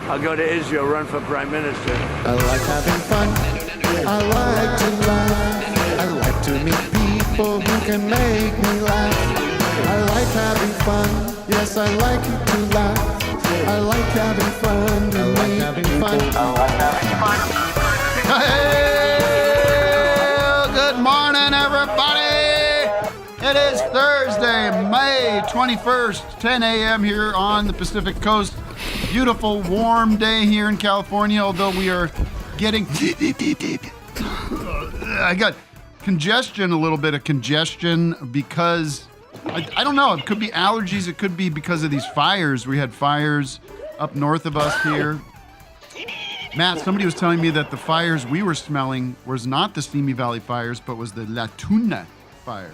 I'll go to Israel, run for prime minister. I like having fun. I like to laugh. I like to meet people who can make me laugh. I like having fun. Yes, I like to laugh. I like having fun. I like having fun. I like having fun. Hey, good morning, everybody. It is Thursday, May 21st, 10 a.m. here on the Pacific Coast. Beautiful, warm day here in California, although we are getting... I got congestion, a little bit of congestion, because... I don't know. It could be allergies. It could be because of these fires. We had fires up north of us here. Matt, somebody was telling me that the fires we were smelling was not the Simi Valley fires, but was the La Tuna fire.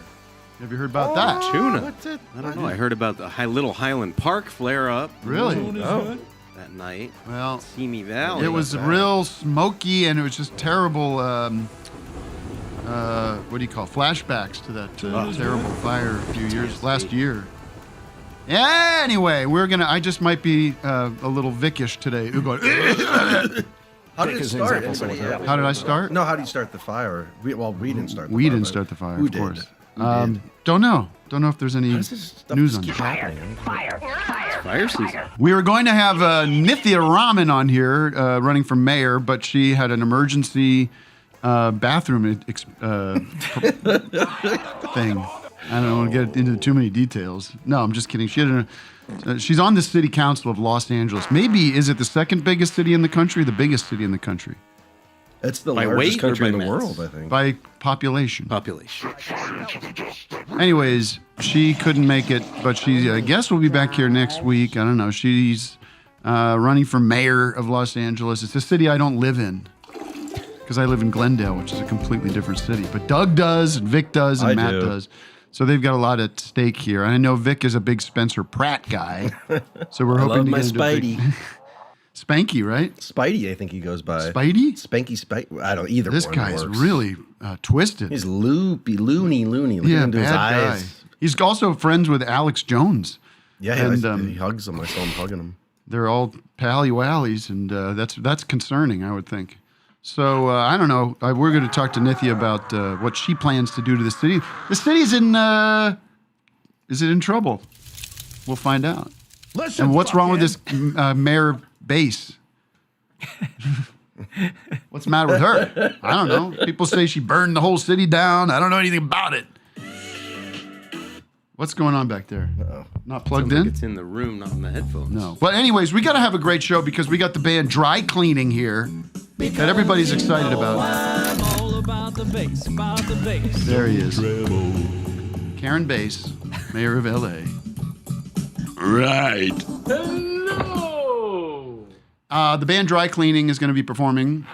Have you heard about that? Tuna? What's it? I don't know. I heard about the Little Highland Park flare-up. Really? Oh. That night. Well, Simi Valley. it was real smoky, and it was just terrible, what do you call flashbacks to that terrible fire last year. Yeah, anyway, I just might be a little Vickish today. We're going, How did it start? how did I start? No, how did you start the fire? We didn't start the fire. We didn't start the fire, Who of did? course. Who did? Don't know. Don't know if there's any news on keep that. happening. fire season. We were going to have Nithya Raman on here running for mayor, but she had an emergency bathroom thing. I don't want to get into too many details. No, I'm just kidding. She's on the city council of Los Angeles. Maybe, is it the second biggest city in the country, the biggest city in the country? It's the By largest weight or country by in the mass? world, I think. By population. Population. Anyways, she couldn't make it, but she, I guess, will be back here next week. I don't know. She's running for mayor of Los Angeles. It's a city I don't live in because I live in Glendale, which is a completely different city. But Doug does, and Vic does, and Matt does. So they've got a lot at stake here. And I know Vic is a big Spencer Pratt guy. So we're hoping to my get into a big... Spidey. Spanky, right? Spidey, I think he goes by. Spidey? Spanky Spidey. I don't either. This one guy is works. really twisted. He's loony. Look Yeah, at him to his bad guy. eyes. He's also friends with Alex Jones. Yeah, And, he hugs him. I saw him hugging him. They're all pally-wallies, and that's concerning, I would think. So, I don't know. We're going to talk to Nithya about what she plans to do to the city. The city's in... is it in trouble? We'll find out. Listen, And what's wrong with this mayor base? What's the matter with her? I don't know. People say she burned the whole city down. I don't know anything about it. What's going on back there? Not plugged Sounds in? like it's in the room, not in the headphones. No. But anyways, we got to have a great show because we got the band Dry Cleaning here that everybody's excited about. There he is. Karen Bass, mayor of LA. Right. The band Dry Cleaning is going to be performing.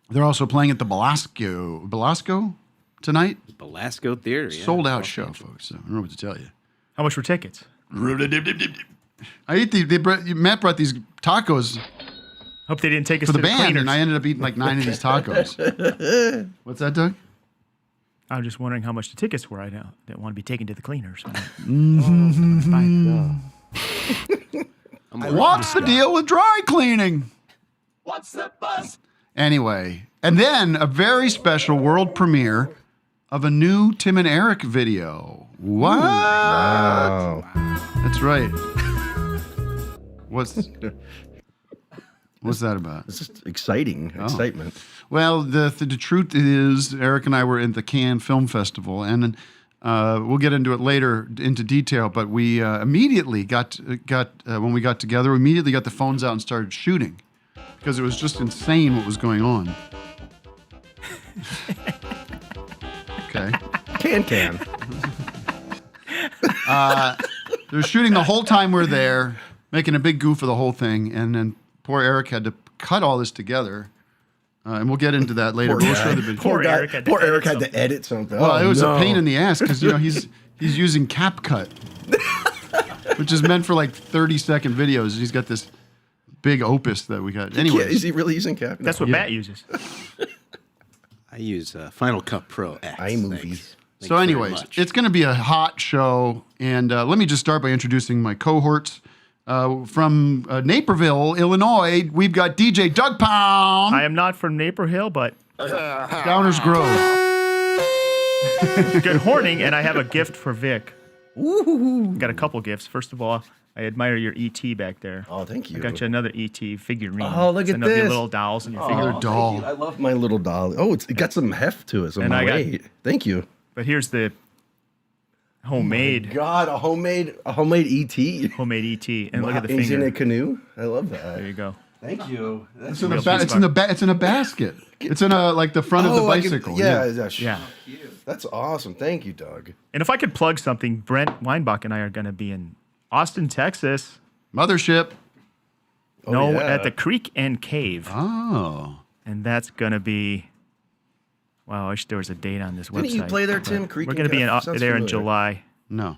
They're also playing at the Belasco tonight. Belasco Theater. Yeah. Sold out show, folks. So I don't know what to tell you. How much were tickets? I ate Matt brought these tacos Hope they didn't take us for to the the band, cleaners. and I ended up eating like 9 of these tacos. What's that, Doug? I'm just wondering how much the tickets were. I didn't want to be taken to the cleaners. What's the deal with dry cleaning? What's the buzz? Anyway, and then a very special world premiere of a new Tim and Eric video. What? Wow. That's right. What's that about? It's just excitement. Well, the truth is, Eric and I were in the Cannes Film Festival, and we'll get into it later into detail. But we immediately got when we got together, we immediately got the phones out and started shooting because it was just insane what was going on. Okay. Can. They were shooting the whole time we're there, making a big goof of the whole thing, and then poor Eric had to cut all this together. And we'll get into that later. We'll show the video. Poor Eric had to Poor Eric edit had to edit something. Well, it was a pain in the ass because he's using CapCut, which is meant for like 30-second videos. He's got this big opus that we got. Anyway, Is he really using Cap? That's what Matt uses. I use Final Cut Pro X. iMovie. Thanks. So anyways, it's going to be a hot show. And let me just start by introducing my cohorts. From Naperville, Illinois, we've got DJ Douggpound. I am not from Naperville, but Downers Grove. good horning, and I have a gift for Vic. Ooh. Got a couple gifts. First of all, I admire your ET back there. Oh, thank you. I got you another ET figurine. Oh, look at Another of your this. little dolls and your Another figurine. doll. I love my little doll. Oh, it got some heft to it. Some And I got- weight. Thank you. But here's the homemade God, a homemade ET. homemade ET, and look at the He's in finger. a canoe. I love There that. you go. Thank you. It's in a basket. It's in the front of the bicycle. Yeah. That's awesome. Thank you, Doug. And if I could plug something, Brent Weinbach and I are going to be in Austin, Texas. Mothership. No, yeah. at the Creek and Cave. Oh. And that's going to be, wow, I wish there was a date on this website. Didn't you play there, but Tim? Creek We're and going to be Cave? Sounds there in familiar. July. No.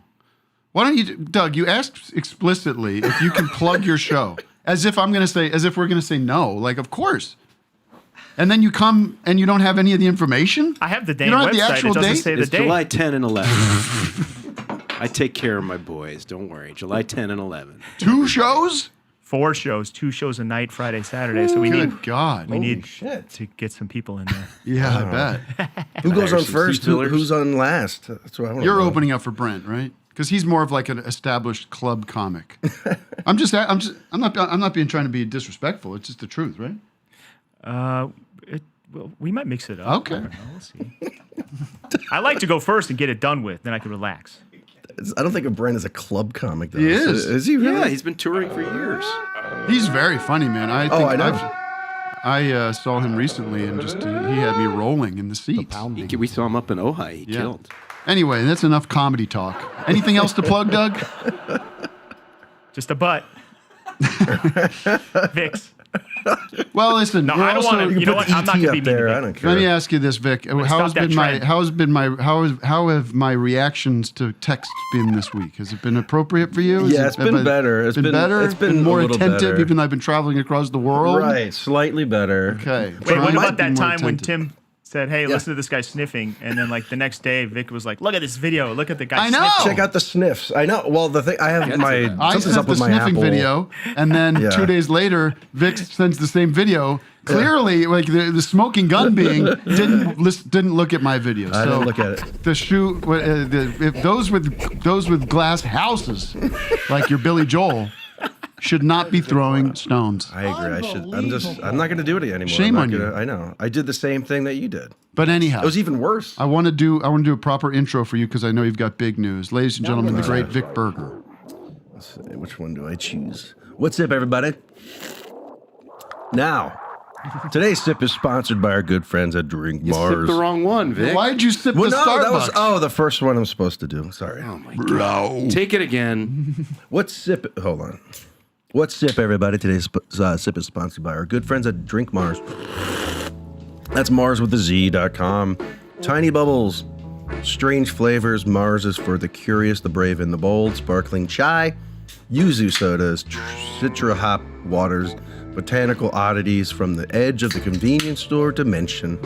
Why don't you, Doug? You asked explicitly if you can plug your show, as if we're going to say no. Like, of course. And then you come and you don't have any of the information. I have the You dang don't have website. the actual It doesn't date? say the It's date. July 10 and 11. I take care of my boys. Don't worry. July 10 and 11. 2 shows? 4 shows, 2 shows a night, Friday, Saturday. So we Good need God. Shit. to get some people in there. Yeah, I bet. Who goes on some first? seat fillers. Who's on last? That's what I want. You're opening up for Brent, right? Because he's more of like an established club comic. I'm not being trying to be disrespectful. It's just the truth, right? Well, we might mix it up. Okay. I don't know. We'll see. I like to go first and get it done with. Then I can relax. I don't think of Brent as a club comic, though. He is. Is he really? Yeah, he's been touring for years. He's very funny, man. I think I know. I saw him recently, and just he had me rolling in the seats. We saw him up in Ojai. He Yeah. killed. Anyway, that's enough comedy talk. Anything else to plug, Doug? Just a butt. Vicks. Well, listen. No, we're I don't also- want to. You know what? I'm not ET going to be up mean there. to I Vic. don't care. Let me ask you this, Vic. stop that trend. How have my reactions to text been this week? Has it been appropriate for you? Yeah, it's been better. It's been- better. it's been more a little attentive, better. even though I've been traveling across the world. Right, slightly better. Okay. Wait, Trying what to about be that more time when attentive. Tim said, "Hey, listen to this guy sniffing," and then like the next day, Vic was like, "Look at this video. Look at the guy." I know. sniffing." Check out the sniffs. I know. Well, the thing I have my I something's sent up the with my sniffing Apple video, and then Yeah. 2 days later, Vic sends the same video. Clearly, like the smoking gun being didn't look at my video. I so didn't look at it. The shoe, if those with glass houses, like your Billy Joel, should not be throwing stones. I agree. I'm not going to do it anymore. Shame on you. I know. I did the same thing that you did. But anyhow, It was even worse. I want to do a proper intro for you because I know you've got big news, ladies and gentlemen. The great Vic Berger. Which one do I choose? What's up, everybody? Now, today's sip is sponsored by our good friends at Drink You Mars. sipped the wrong one, Vic. Why did you sip Well, the no, Starbucks? that was the first one I'm supposed to do. Sorry. Oh my God. Take it again. What's sip? Hold on. What's sip, everybody? Today's sip is sponsored by our good friends at Drink Mars. That's Mars with the Z.com. Tiny bubbles, strange flavors. Mars is for the curious, the brave, and the bold. Sparkling chai, yuzu sodas, citra hop waters, botanical oddities from the edge of the convenience store dimension.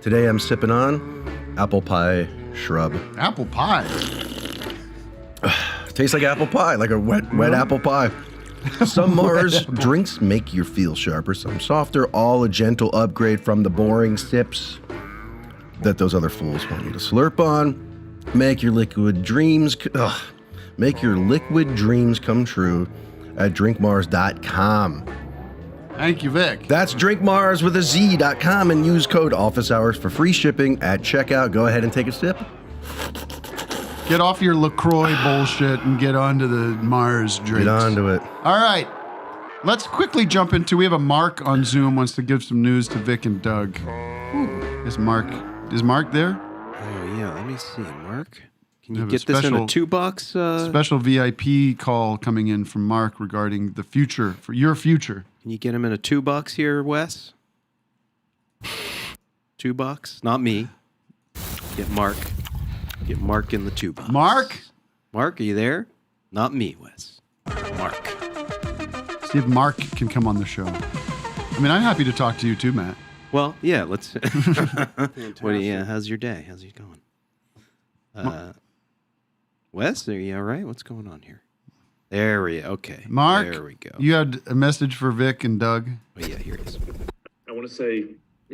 Today I'm sipping on apple pie shrub. Apple pie. Tastes like apple pie, like a wet apple pie. Some Mars drinks make you feel sharper, some softer, all a gentle upgrade from the boring sips that those other fools want you to slurp on. Make your liquid dreams come true at drinkmars.com. Thank you, Vic. That's drinkmars with a Z.com and use code office hours for free shipping at checkout. Go ahead and take a sip. Get off your LaCroix bullshit and get onto the Mars drinks. Get onto it. All right. Let's quickly jump into, we have a Mark on Zoom wants to give some news to Vic and Doug. Is Mark there? Oh, yeah. Let me see, Mark. Can We you have a get this in a special- 2-box? Special VIP call coming in from Mark regarding the future, for your future. Can you get him in a 2-box here, Wes? 2-box? Not me. Get Mark. Get Mark in the 2-box. Mark? Mark, are you there? Not me, Wes. Mark. See if Mark can come on the show. I mean, I'm happy to talk to you too, Matt. Well, yeah, let's. How's your day? How's it going? Wes, are you all right? What's going on here? Okay. Mark, There we go. you had a message for Vic and Doug. Oh, yeah, here it is. I want to say,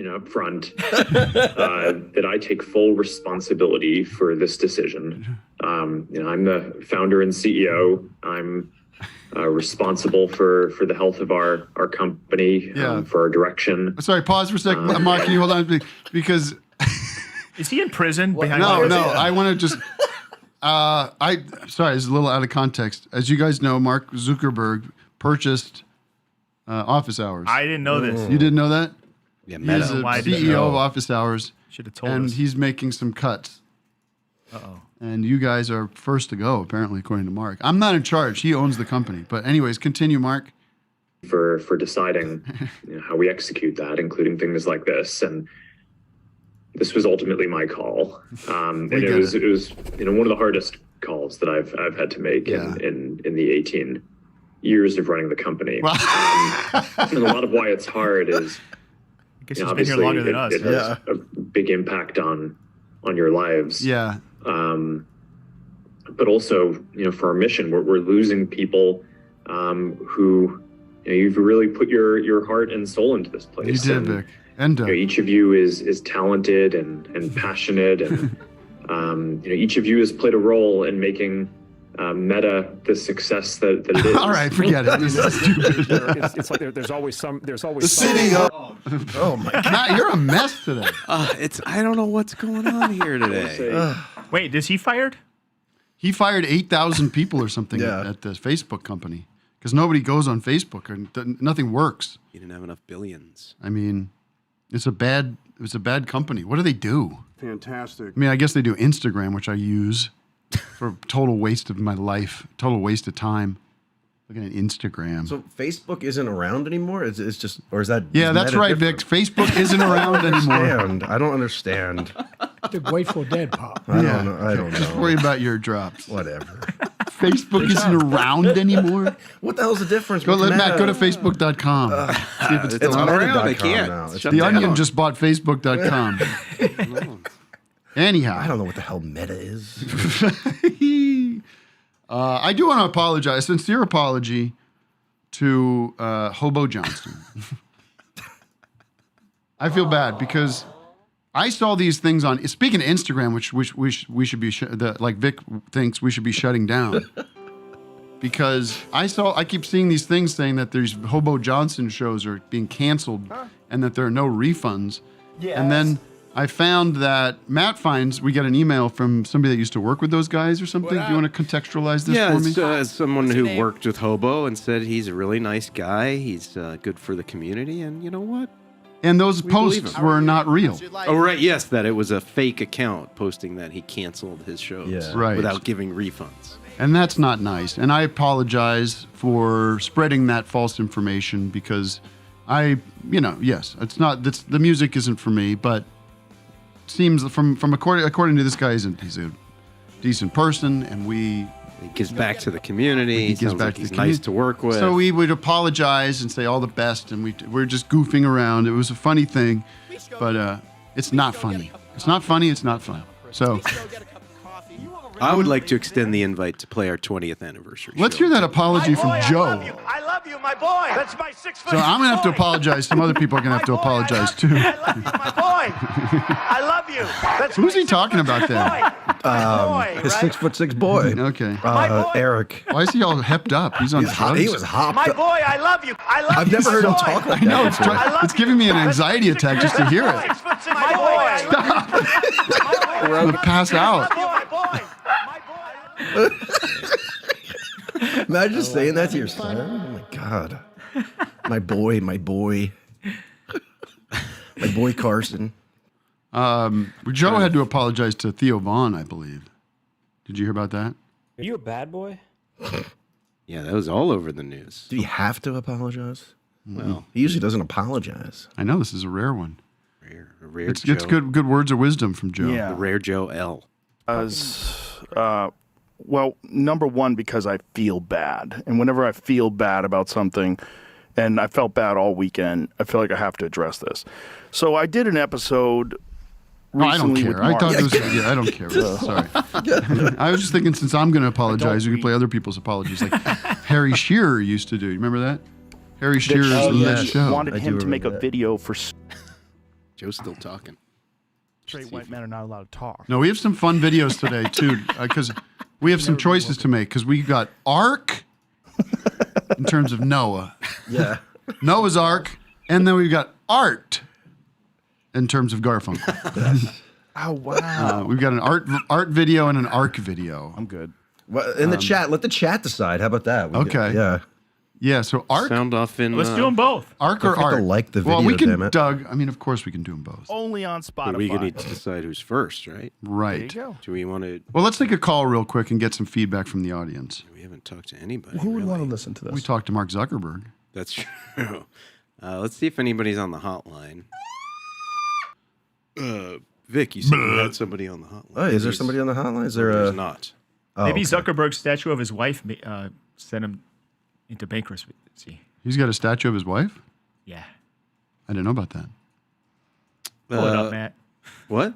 up front, that I take full responsibility for this decision. I'm the founder and CEO. I'm responsible for the health of our company, for our direction. Sorry, pause for a second. Mark, can you hold on? Because Is he in prison? no, I want to just. Sorry, it's a little out of context. As you guys know, Mark Zuckerberg purchased Office Hours. I didn't know this. You didn't know that? Yeah, He's the Why didn't CEO you know? of Office Hours. Should have told And us. he's making some cuts. Uh-oh. And you guys are first to go, apparently, according to Mark. I'm not in charge. He owns the company. But anyways, continue, Mark. For deciding how we execute that, including things like this. And this was ultimately my call. And it was one of the hardest calls that I've had to make in the 18 years of running the company. Well, and a lot of why it's hard is I guess he's been here longer than us. it has a big impact on your lives. yeah. But also, for our mission, we're losing people who you've really put your heart and soul into this place. You did, And, Vic. And Doug. each of you is talented and passionate, and each of you has played a role in making Meta the success that it is. All right, forget it. This is stupid. It's like there's always some. The city. Oh my God. Matt, you're a mess today. I don't know what's going on here today. Wait, is he fired? He fired 8,000 people or something Yeah. at the Facebook company because nobody goes on Facebook and nothing works. You didn't have enough billions. I mean, it's a bad company. What do they do? Fantastic. I mean, I guess they do Instagram, which I use for total waste of my life, total waste of time. Looking at Instagram. So Facebook isn't around anymore. It's just, or is that? Yeah, is that's Meta right, Vic. different? Facebook isn't around anymore. I don't understand. The Grateful Dead pop. I don't know. I don't Just know. worry about your drops. Whatever. Facebook isn't around anymore. What the hell's the difference? Go, with let Matt go to Meta? Facebook.com. See if it's It's still not around. around. I Meta.com can't. now. It's Shut The down. Onion just bought Facebook.com. Anyhow. I don't know what the hell Meta is. I do want to apologize, a sincere apology to Hobo Johnson. I feel bad because I saw these things on, speaking of Instagram, which we should be, like Vic thinks we should be shutting down. Because I keep seeing these things saying that these Hobo Johnson shows are being canceled and that there are no refunds. Yes. And then I found that Matt finds we get an email from somebody that used to work with those guys or something. Do you want to contextualize this for me? Yeah, it's someone who worked with Hobo and said he's a really nice guy. He's good for the community, and you know what? And those believe posts him. were not real. Oh, right, yes, that it was a fake account posting that he canceled his shows Yeah. Right. without giving refunds. And that's not nice. And I apologize for spreading that false information because yes, it's not, the music isn't for me, but it seems from according to this guy, he's a decent person, and He gives back to the community. He gives Sounds back like to he's the nice community. to work with. So we would apologize and say all the best, and we're just goofing around. It was a funny thing, but it's not funny. It's not funny. It's not fun. So I would like to extend the invite to play our 20th anniversary let's show. hear that apology from Joe. I love you, my boy. That's my 6 foot. So I'm gonna have to apologize. Some other people are gonna have to apologize too. I love you, my boy. I love you. That's Who's my he talking about there? boy, His right? 6'6" boy. Okay. Eric. Why is he all hepped up? He's on drugs. He was hopped. My boy, I love you. I love you. I've never heard him boy. talk like I know that. before. it's giving me an anxiety attack just to hear it. My boy, I love you. I'm gonna pass out. My boy. Imagine saying that to your son. Oh my God. My boy. My boy Carson. Joe had to apologize to Theo Vaughn, I believe. Did you hear about that? Are you a bad boy? Yeah, that was all over the news. Do you have to apologize? Well, He usually doesn't apologize. I know this is a rare one. a rare It's Joe. good words of wisdom from Joe. Yeah. A rare Joe L. Well, number one, because I feel bad. And whenever I feel bad about something, and I felt bad all weekend, I feel like I have to address this. So I did an episode I don't recently with care. I Mark. thought it was. Yeah, I don't care. Sorry. I was just thinking, since I'm going to apologize, we can play other people's apologies, like Harry Shearer used to do. You remember that? Harry Shearer's That show. wanted I him do to make a remember that. video for Joe's still talking. Straight white men are not allowed to talk. No, we have some fun videos today too, because we have some choices to make. Because we got Ark in terms of Noah, Yeah. Noah's Ark, and then we've got Art in terms of Garfunkel. Oh wow. We've got an art video and an Ark video. I'm good. Well, in the chat, let the chat decide. How about that? Okay. Yeah. Yeah, so Ark, Sound off in. Let's do them both. Ark Don't or forget to Art. like the Well, video, we can, damn it. Doug. I mean, of course we can do them both. Only on Spotify. We need to decide who's first, right? Right. There you go. Do we want to? Well, let's take a call real quick and get some feedback from the audience. We haven't talked to anybody. Who would really. want to listen to this? We talked to Mark Zuckerberg. That's true. Let's see if anybody's on the hotline. Vic, you said you had somebody on the hotline. Oh, is there somebody on the hotline? Is there There's a? not. Oh, Maybe okay. Zuckerberg's statue of his wife sent him into bankruptcy. He's got a statue of his wife? Yeah. I didn't know about that. Pull it up, Matt. What?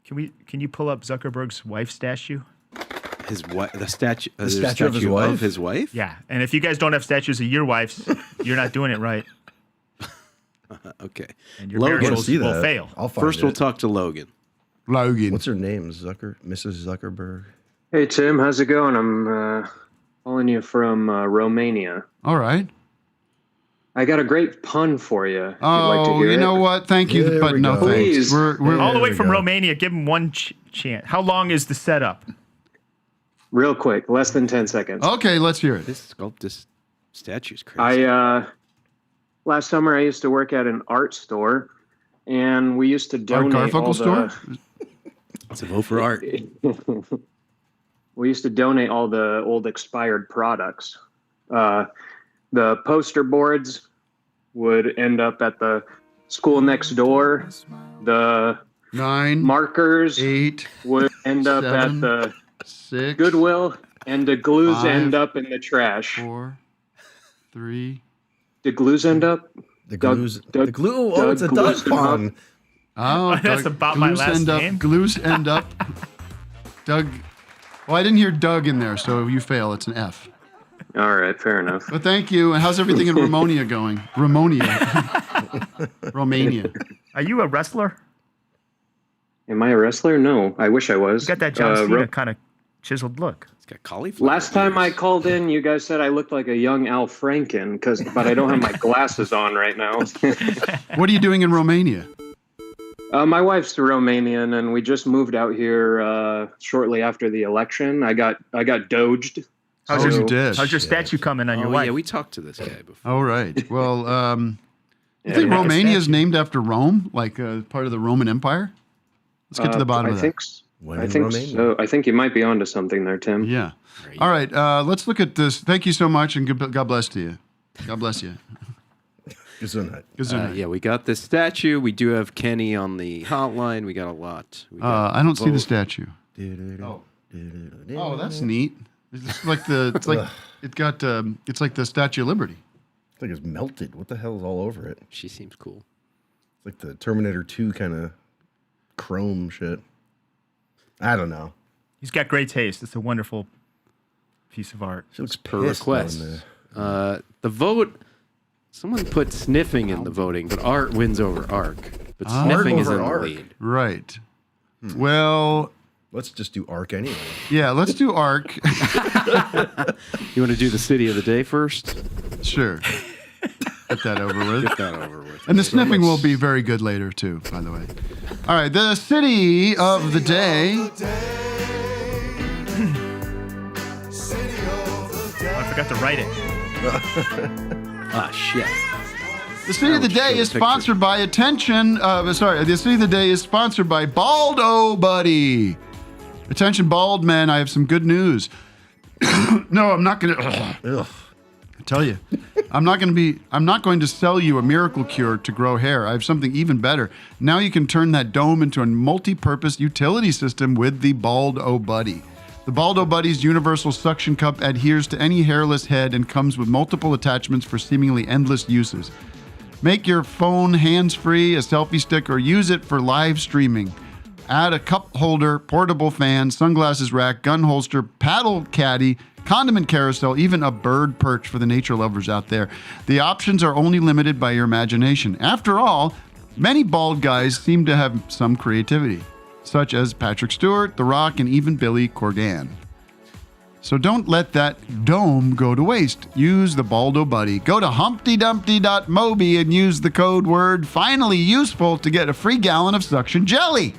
Can you pull up Zuckerberg's wife's statue? His wife? The statue? The statue of his wife? Of his wife? Yeah. And if you guys don't have statues of your wives, you're not doing it right. Okay. And your Logan, marriage see will that. fail. I'll find First, we'll it. talk to Logan. Logan. What's her name? Mrs. Zuckerberg. Hey Tim, how's it going? I'm calling you from Romania. All right. I got a great pun for you. If Oh, you'd like to hear you know it. what? Thank you, There but we no go. thanks. Please. We're All the There way we from go. Romania. Give him one chance. How long is the setup? Real quick, less than 10 seconds. okay. Let's hear it. This statue's crazy. Last summer I used to work at an art store, and we used to Art donate all Garfunkel store? It's a vote for art. We used to donate all the old expired products. The poster boards would end up at the school next door. The 9, markers 8, would end up 7, at the 6, Goodwill, and the glues 5, end up in the trash. 4, 3. The glues end up? The Doug- glues. Doug- the glue. Oh, Doug it's a glues duck them up. pond. Oh, That's about my Glues last end name. Up, glues end up. Doug. Well, I didn't hear Doug in there, so you fail. It's an F. All right, fair enough. But thank you. And how's everything in Romania going? Romania. Are you a wrestler? Am I a wrestler? No, I wish I was. You got that John Cena Ro- kind of chiseled look. It's got cauliflower. Last time I ears. called in, you guys said I looked like a young Al Franken, but I don't have my glasses on right now. What are you doing in Romania? My wife's Romanian, and we just moved out here shortly after the election. I got doged. Oh, So- you did. How's your statue coming on your Oh wife? yeah, we talked to this guy before. All right. Well, you Yeah, think yeah. Romania is named after Rome, like part of the Roman Empire? Let's get to the bottom I of that. think, When I in think Romania. so. I think you might be onto something there, Tim. Yeah. All right. Let's look at this. Thank you so much, and God bless to you. God bless you. Gesundheit. Gesundheit. Yeah, we got this statue. We do have Kenny on the hotline. We got a lot. We got I don't see the both. statue. Oh, that's neat. It's like the. It's like it got. It's like the Statue of Liberty. It's like it's melted. What the hell is all over it? She seems cool. It's like the Terminator 2 kind of chrome shit. I don't know. He's got great taste. It's a wonderful piece of art. She looks Per pissed request. on the- The vote. Someone put sniffing in the voting, but art wins over arc. But Ah. sniffing is over in the arc. lead. Right. Well, Let's just do Arc anyway. yeah. Let's do Arc. You want to do the city of the day first? Sure. Get that over with. Get that over with. And the sniffing will be very good later, too, by the way. All right, the city of the day. Oh, I forgot to write it. Ah, shit. The city of the day is sponsored by the city of the day is sponsored by Baldo Buddy. Attention, bald men, I have some good news. No, I'm not going to. Ugh. I tell you, I'm not going to sell you a miracle cure to grow hair. I have something even better. Now you can turn that dome into a multi-purpose utility system with the Baldo Buddy. The Baldo Buddy's universal suction cup adheres to any hairless head and comes with multiple attachments for seemingly endless uses. Make your phone hands-free, a selfie stick, or use it for live streaming. Add a cup holder, portable fan, sunglasses rack, gun holster, paddle caddy, condiment carousel, even a bird perch for the nature lovers out there. The options are only limited by your imagination. After all, many bald guys seem to have some creativity, such as Patrick Stewart, The Rock, and even Billy Corgan. So don't let that dome go to waste. Use the Baldo Buddy. Go to humptydumpty.mobi and use the code word finally useful to get a free gallon of suction jelly.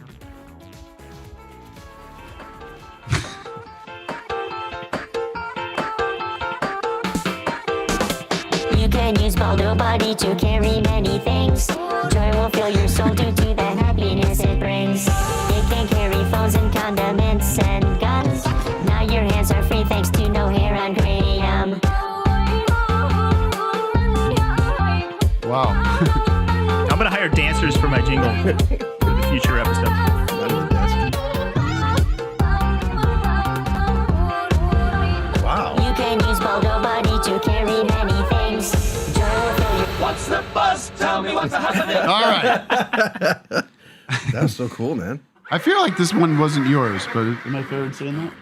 You can use Baldo Buddy to carry many things. Joy will fill your soul due to the happiness it brings. It can carry phones and condiments and guns. Now your hands are free thanks to no hair on cranium. Wow. I'm going to hire dancers for my jingle for the future episodes. Wow. You can use Baldo Buddy to carry many things. Joy will fill your... What's the buzz? Tell me what's happening. All right. That's so cool, man. I feel like this one wasn't yours, but am I fair in saying that?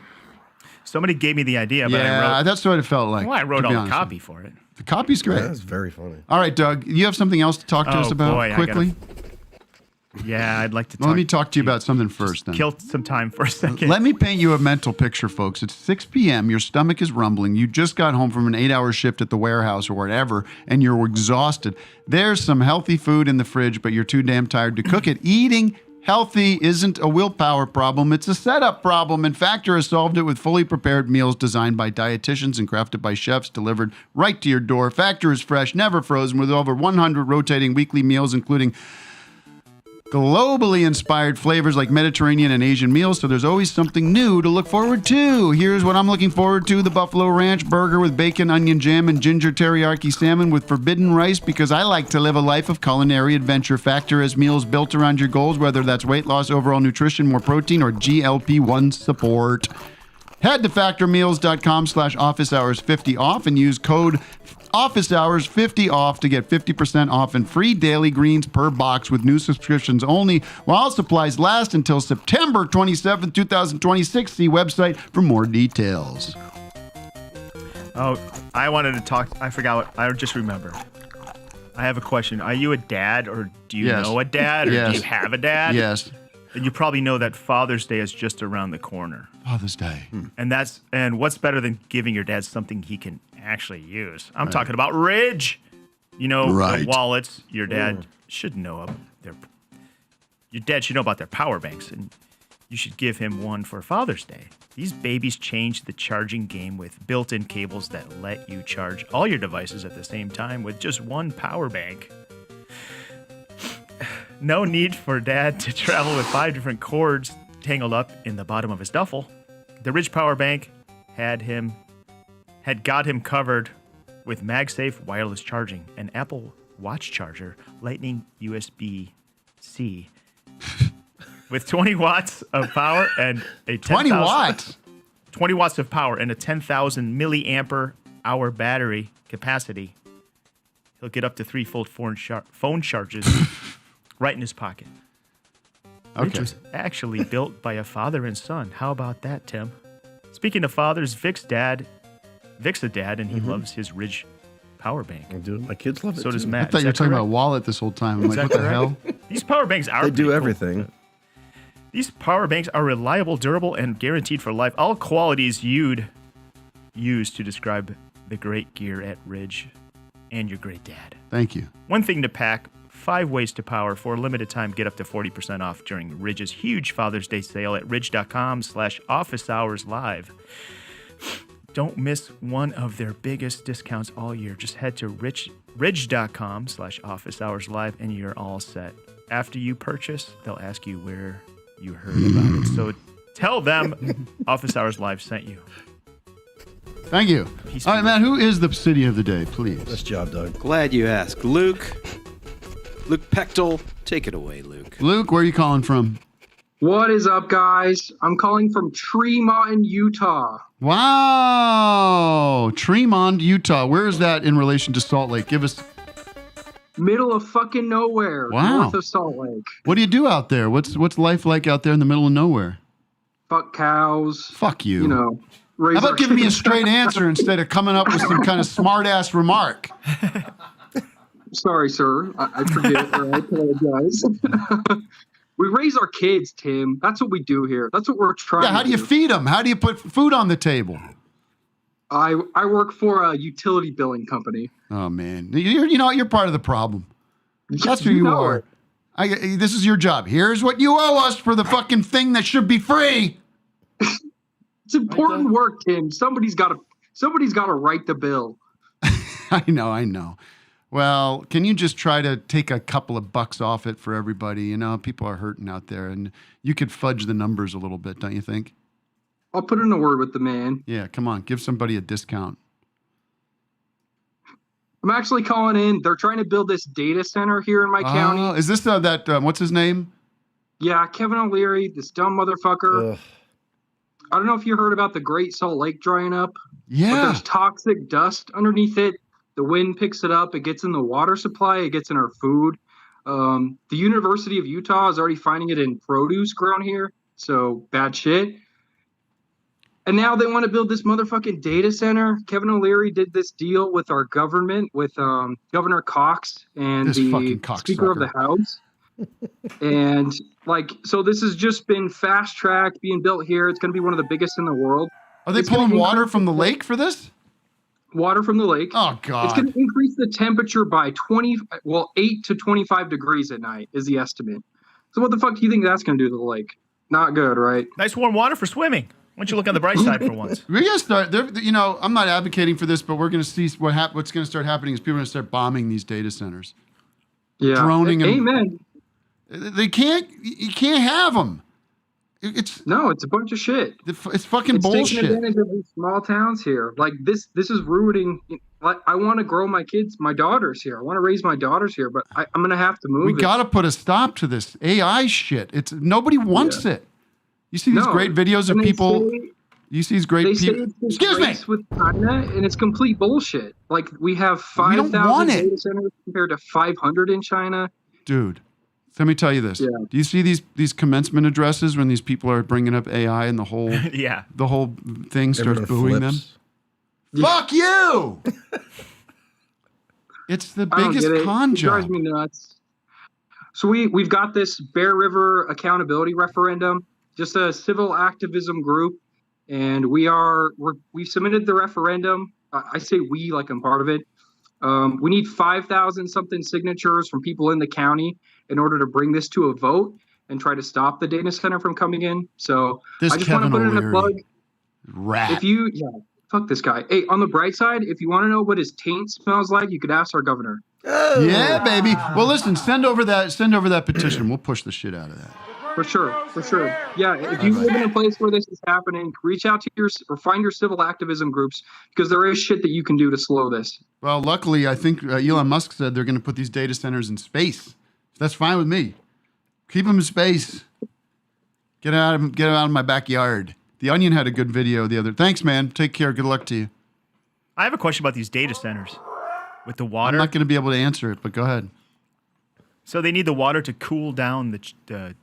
Somebody gave me the idea, but Yeah, I wrote, that's what it felt like. well, I wrote to be all the honest copy with you. for it. The copy's great. That's very funny. All right, Doug, you have something else to talk to us about boy, quickly? Yeah, I'd like to Well, let me talk to you about something first then. Kill some time for a second. Let me paint you a mental picture, folks. It's 6 p.m. Your stomach is rumbling. You just got home from an 8-hour shift at the warehouse or whatever, and you're exhausted. There's some healthy food in the fridge, but you're too damn tired to cook it. Eating healthy isn't a willpower problem. It's a setup problem, and Factor has solved it with fully prepared meals designed by dietitians and crafted by chefs delivered right to your door. Factor is fresh, never frozen, with over 100 rotating weekly meals, including globally inspired flavors like Mediterranean and Asian meals, so there's always something new to look forward to. Here's what I'm looking forward to: the Buffalo Ranch burger with bacon, onion jam, and ginger teriyaki salmon with forbidden rice, because I like to live a life of culinary adventure. Factor has meals built around your goals, whether that's weight loss, overall nutrition, more protein, or GLP-1 support. Head to factormeals.com/officehours50 off and use code officehours50 off to get 50% off and free daily greens per box with new subscriptions only while supplies last until September 27, 2026. See website for more details. Oh, I wanted to talk. I forgot what. I just remember. I have a question. Are you a dad, or do you Yes. know a dad, or Yes. do you have a dad? Yes. And you probably know that Father's Day is just around the corner. Father's Day. And what's better than giving your dad something he can actually use? I'm talking about Ridge. You know, Right. the wallets. Your dad should know your dad should know about their power banks, and you should give him one for Father's Day. These babies changed the charging game with built-in cables that let you charge all your devices at the same time with just one power bank. No need for dad to travel with 5 different cords tangled up in the bottom of his duffel. The Ridge power bank had got him covered with MagSafe wireless charging, an Apple Watch charger, Lightning USB-C, with 20 watts of power and a 20 watts? 20 watts of power and a 10,000 milliampere hour battery capacity. He'll get up to 3 full phone charges right in his pocket. Ridge was actually built by a father and son. How about that, Tim? Speaking of fathers, Vic's a dad, and he loves his Ridge power bank. I do. My kids love it. So does too. Matt. I thought you were talking about wallet this whole time. I'm Is like, that what the hell? These power banks are They do pretty cool. everything. These power banks are reliable, durable, and guaranteed for life. All qualities you'd use to describe the great gear at Ridge and your great dad. Thank you. One thing to pack, 5 ways to power. For a limited time, get up to 40% off during Ridge's huge Father's Day sale at ridge.com/officeHoursLive. Don't miss one of their biggest discounts all year. Just head to ridge.com/officeHoursLive and you're all set. After you purchase, they'll ask you where you heard about it. So tell them Office Hours Live sent you. Thank you. All right, Matt, who is the city of the day, please? Nice job, Doug. Glad you asked. Luke Pechtel, take it away, Luke. Luke, where are you calling from? What is up, guys? I'm calling from Tremont, Utah. Wow. Tremont, Utah. Where is that in relation to Salt Lake? Give us middle of fucking nowhere, Wow. north of Salt Lake. What do you do out there? What's life like out there in the middle of nowhere? Fuck cows. Fuck you. You know. Raise How our about giving me a kids. straight answer instead of coming up with some kind of smart ass remark? Sorry, sir. I forget. I apologize. We raise our kids, Tim. That's what we do here. That's what we're trying. Yeah, how do you feed them? How do you put food on the table? I work for a utility billing company. Oh man, you know what? You're part of the problem. That's who you know are. This is your job. Here's what you owe us for the fucking thing that should be free. It's important work, Tim. Somebody's got to write the bill. I know. Well, can you just try to take a couple of bucks off it for everybody? You know, people are hurting out there, and you could fudge the numbers a little bit, don't you think? I'll put in a word with the man. Yeah, come on, give somebody a discount. I'm actually calling in. They're trying to build this data center here in my county. Is this that what's his name? Yeah, Kevin O'Leary, this dumb motherfucker. Ugh. I don't know if you heard about the Great Salt Lake drying up. Yeah. But there's toxic dust underneath it. The wind picks it up. It gets in the water supply. It gets in our food. The University of Utah is already finding it in produce grown here. So bad shit. And now they want to build this motherfucking data center. Kevin O'Leary did this deal with our government, with Governor Cox and This the fucking Speaker of the House. And so this has just been fast tracked, being built here. It's going to be one of the biggest in the world. Are they pulling water from the lake for this? Water from the lake. Oh God! It's going to increase the temperature by 8 to 25 degrees at night is the estimate. So what the fuck do you think that's going to do to the lake? Not good, right? Nice warm water for swimming. Why don't you look on the bright side for once? We're gonna start. You know, I'm not advocating for this, but we're gonna see what's gonna start happening is people are gonna start bombing these data centers. Yeah. Droning them. Amen. They can't. You can't have them. It's a bunch of shit. It's fucking It's bullshit. taking advantage of these small towns here. Like this is ruining. Like I want to grow my kids, my daughters here. I want to raise my daughters here, but I'm gonna have to move. We got to put a stop to this AI shit. Nobody wants it. You see these great videos of people. You see these great people. Excuse me. With China, and it's complete bullshit. Like we have 5,000 data centers compared to 500 in China. Dude, let me tell you this. Yeah. Do you see these commencement addresses when these people are bringing up AI and the whole the whole thing starts booing them? Fuck you! It's the biggest con job. It drives me nuts. So we've got this Bear River accountability referendum, just a civil activism group, and we've submitted the referendum. I say we like I'm part of it. We need 5,000 something signatures from people in the county in order to bring this to a vote and try to stop the data center from coming in. So I just want to put in a plug. Rat. Fuck this guy. Hey, on the bright side, if you want to know what his taint smells like, you could ask our governor. Oh. Yeah, baby. Well, listen, send over that petition. We'll push the shit out of that. For sure. Yeah, if you live in a place where this is happening, reach out to find your civil activism groups, because there is shit that you can do to slow this. Well, luckily, I think Elon Musk said they're going to put these data centers in space. That's fine with me. Keep them in space. Get out of my backyard. The Onion had a good video the other. Thanks, man. Take care. Good luck to you. I have a question about these data centers with the water. I'm not going to be able to answer it, but go ahead. So they need the water to cool down the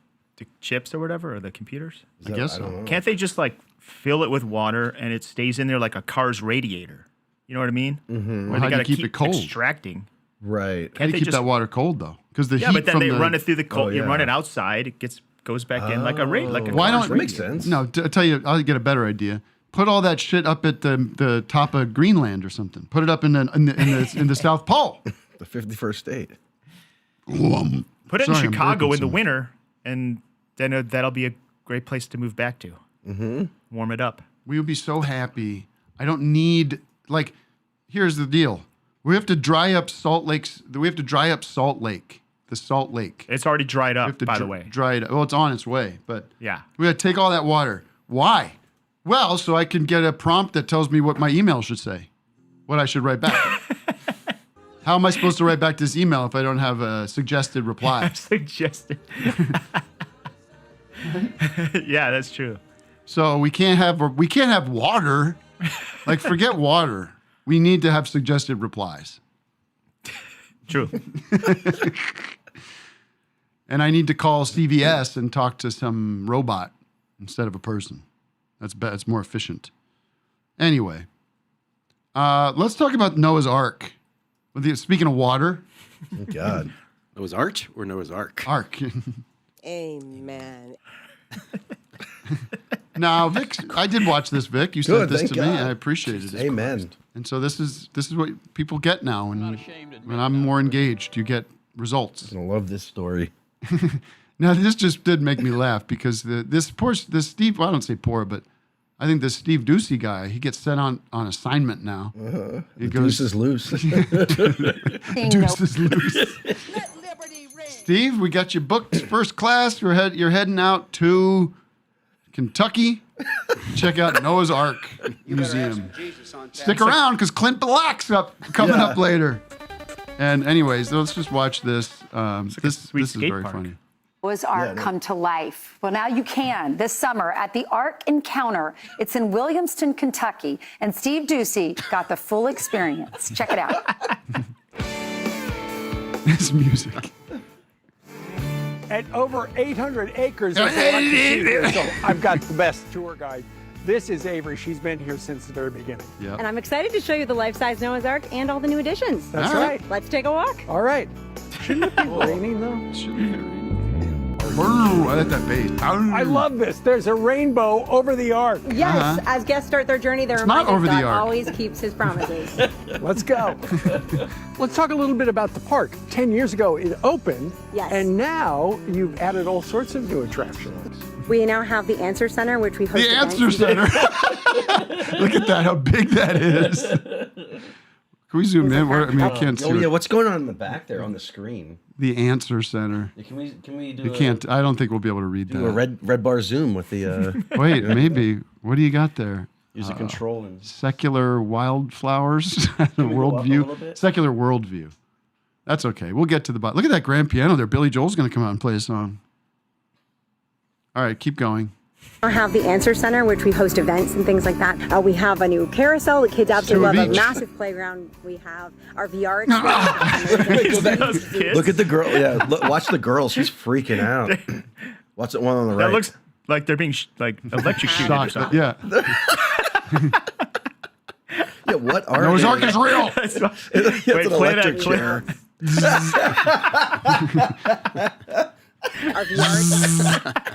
chips or whatever, or the computers? I guess so. Can't they just fill it with water and it stays in there like a car's radiator? You know what I mean? Mm-hmm. Well, how do you keep it cold? Extracting. Right. How do you keep that water cold though? Because the heat but then from they run it through the cold. You run it outside. It goes back in like a Why don't that makes sense? No, I tell you, I'll get a better idea. Put all that shit up at the top of Greenland or something. Put it up in the South Pole. The 51st state. Put it in Chicago in the winter, and then that'll be a great place to move back to. Mm-hmm. Warm it up. We would be so happy. I don't need here's the deal. We have to dry up Salt Lake. We have to dry up Salt Lake. The Salt Lake. It's already dried up, by the way. Dry it up. Well, it's on its way, but yeah. We got to take all that water. Why? Well, so I can get a prompt that tells me what my email should say, what I should write back. How am I supposed to write back this email if I don't have a suggested reply? Suggested. Yeah, that's true. So we can't have water. Forget water. We need to have suggested replies. True. And I need to call CVS and talk to some robot instead of a person. It's more efficient. Anyway, let's talk about Noah's Ark. Speaking of water. Oh, God. Noah's Arch or Noah's Ark? Ark. Amen. Now, Vic, I did watch this, Vic. You Good, sent this thank to me. God. I appreciated it. Amen. And so this is what people get now when I'm more engaged. You get results. I love this story. Now, this just did make me laugh because this Steve, well, I don't say poor, but I think this Steve Ducey guy, he gets sent on assignment now. He goes, Deuce is loose. Deuce is loose. Steve, we got you booked first class. You're heading out to Kentucky. Check out Noah's Ark Museum. Stick around because Clint Black's coming up later. And anyways, let's just watch this. This is very funny. Noah's Ark come to life. Well, now you can this summer at the Ark Encounter. It's in Williamston, Kentucky, and Steve Ducey got the full experience. Check it out. This music. At over 800 acres, of here, so I've got the best tour guide. This is Avery. She's been here since the very beginning. Yep. And I'm excited to show you the life-size Noah's Ark and all the new additions. That's right. Let's take a walk. All right. Shouldn't it be raining, though? Shouldn't it be raining? I like that bass. I love this. There's a rainbow over the Ark. Yes, as guests start their journey, they're not reminded over the God Ark. always keeps his promises. Let's go. Let's talk a little bit about the park. 10 years ago, it opened. Yes. And now you've added all sorts of new attractions. We now have the Answer Center, which we host The Answer Center. Look at that, how big that is. Can we zoom in? I can't see. Oh, yeah, what's going on in the back there on the screen? The Answer Center. Yeah, can we do You can't. I don't think we'll be able to read do that. a red bar zoom with the... Wait, maybe. What do you got there? Use the control and... Secular wildflowers? Worldview? Secular worldview. That's okay. We'll get to the bottom. Look at that grand piano there. Billy Joel's going to come out and play a song. All right, keep going. We have the Answer Center, which we host events and things like that. We have a new carousel. The kids absolutely love a massive playground. We have our VR experience. Look at the girl. Yeah, watch the girl. She's freaking out. Watch the one on the right. That looks like they're being electrocuted. or something. Yeah. Yeah, what are Noah's they? Ark is real. It's Wait, an play electric that. chair. Our VR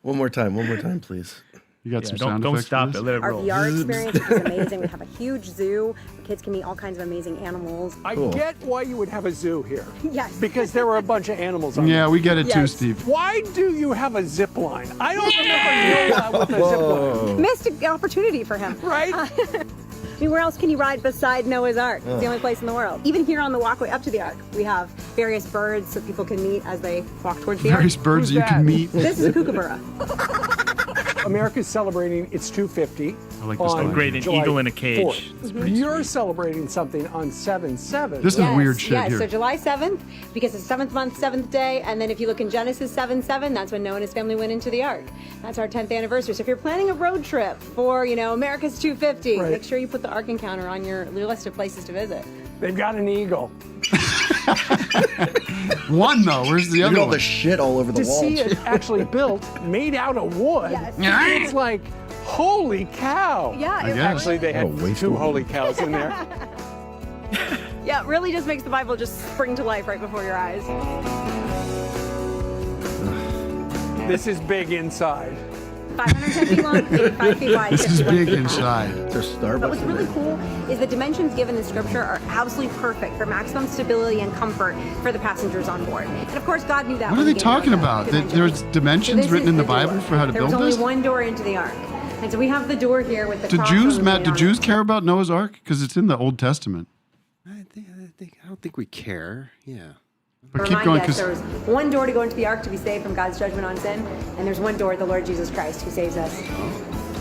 One more time, please. You got some don't, sound don't effects stop for this? it. Let it Our roll. VR experience is amazing. We have a huge zoo. The kids can meet all kinds of amazing animals. I Cool. get why you would have a zoo here. Yes. Because there were a bunch of animals on Yeah, there. we get it too, Yes. Steve. Why do you have a zip line? I don't remember with a zip line. Missed an opportunity for him. Right? I mean, where else can you ride beside Noah's Ark? It's the only place in the world. Even here on the walkway up to the Ark, we have various birds so people can meet as they walk towards the Various Ark. birds Who's you that? can meet. This is a kookaburra. America's celebrating its 250. I like this on one. Great, an July eagle in a cage. 4th. It's pretty You're celebrating something on 7/7. This is weird shit yes. here. So July 7th, because it's 7th month, 7th day, and then if you look in Genesis 7:7, that's when Noah and his family went into the Ark. That's our 10th anniversary. So if you're planning a road trip for, America's 250, Right. make sure you put the Ark Encounter on your list of places to visit. They've got an eagle. One, though. Where's the Look other at all one? the shit all over the To wall. see it actually built, made out of wood, Yes. it's like, holy cow. Yeah, I it guess. Actually, they had Oh, way two too holy cows in there. Yeah, it really just makes the Bible just spring to life right before your eyes. This is big inside. 510 feet long, 85 feet wide. This is 51 big feet high. inside. There's Starbucks. But what's in really there. cool is the dimensions given in Scripture are absolutely perfect for maximum stability and comfort for the passengers on board. And of course, God knew that. What when are he they gave talking Noah the about? dimensions. There's So dimensions this written is in the door. Bible for how to There build was only this? one door into the Ark. And so we have the door here with the Do cross Jews, on the Matt, main do arm. Jews care about Noah's Ark? Because it's in the Old Testament. I don't think we care. Yeah. But keep Remind going, us, because there was one door to go into the Ark to be saved from God's judgment on sin, and there's one door, the Lord Jesus Christ, who saves us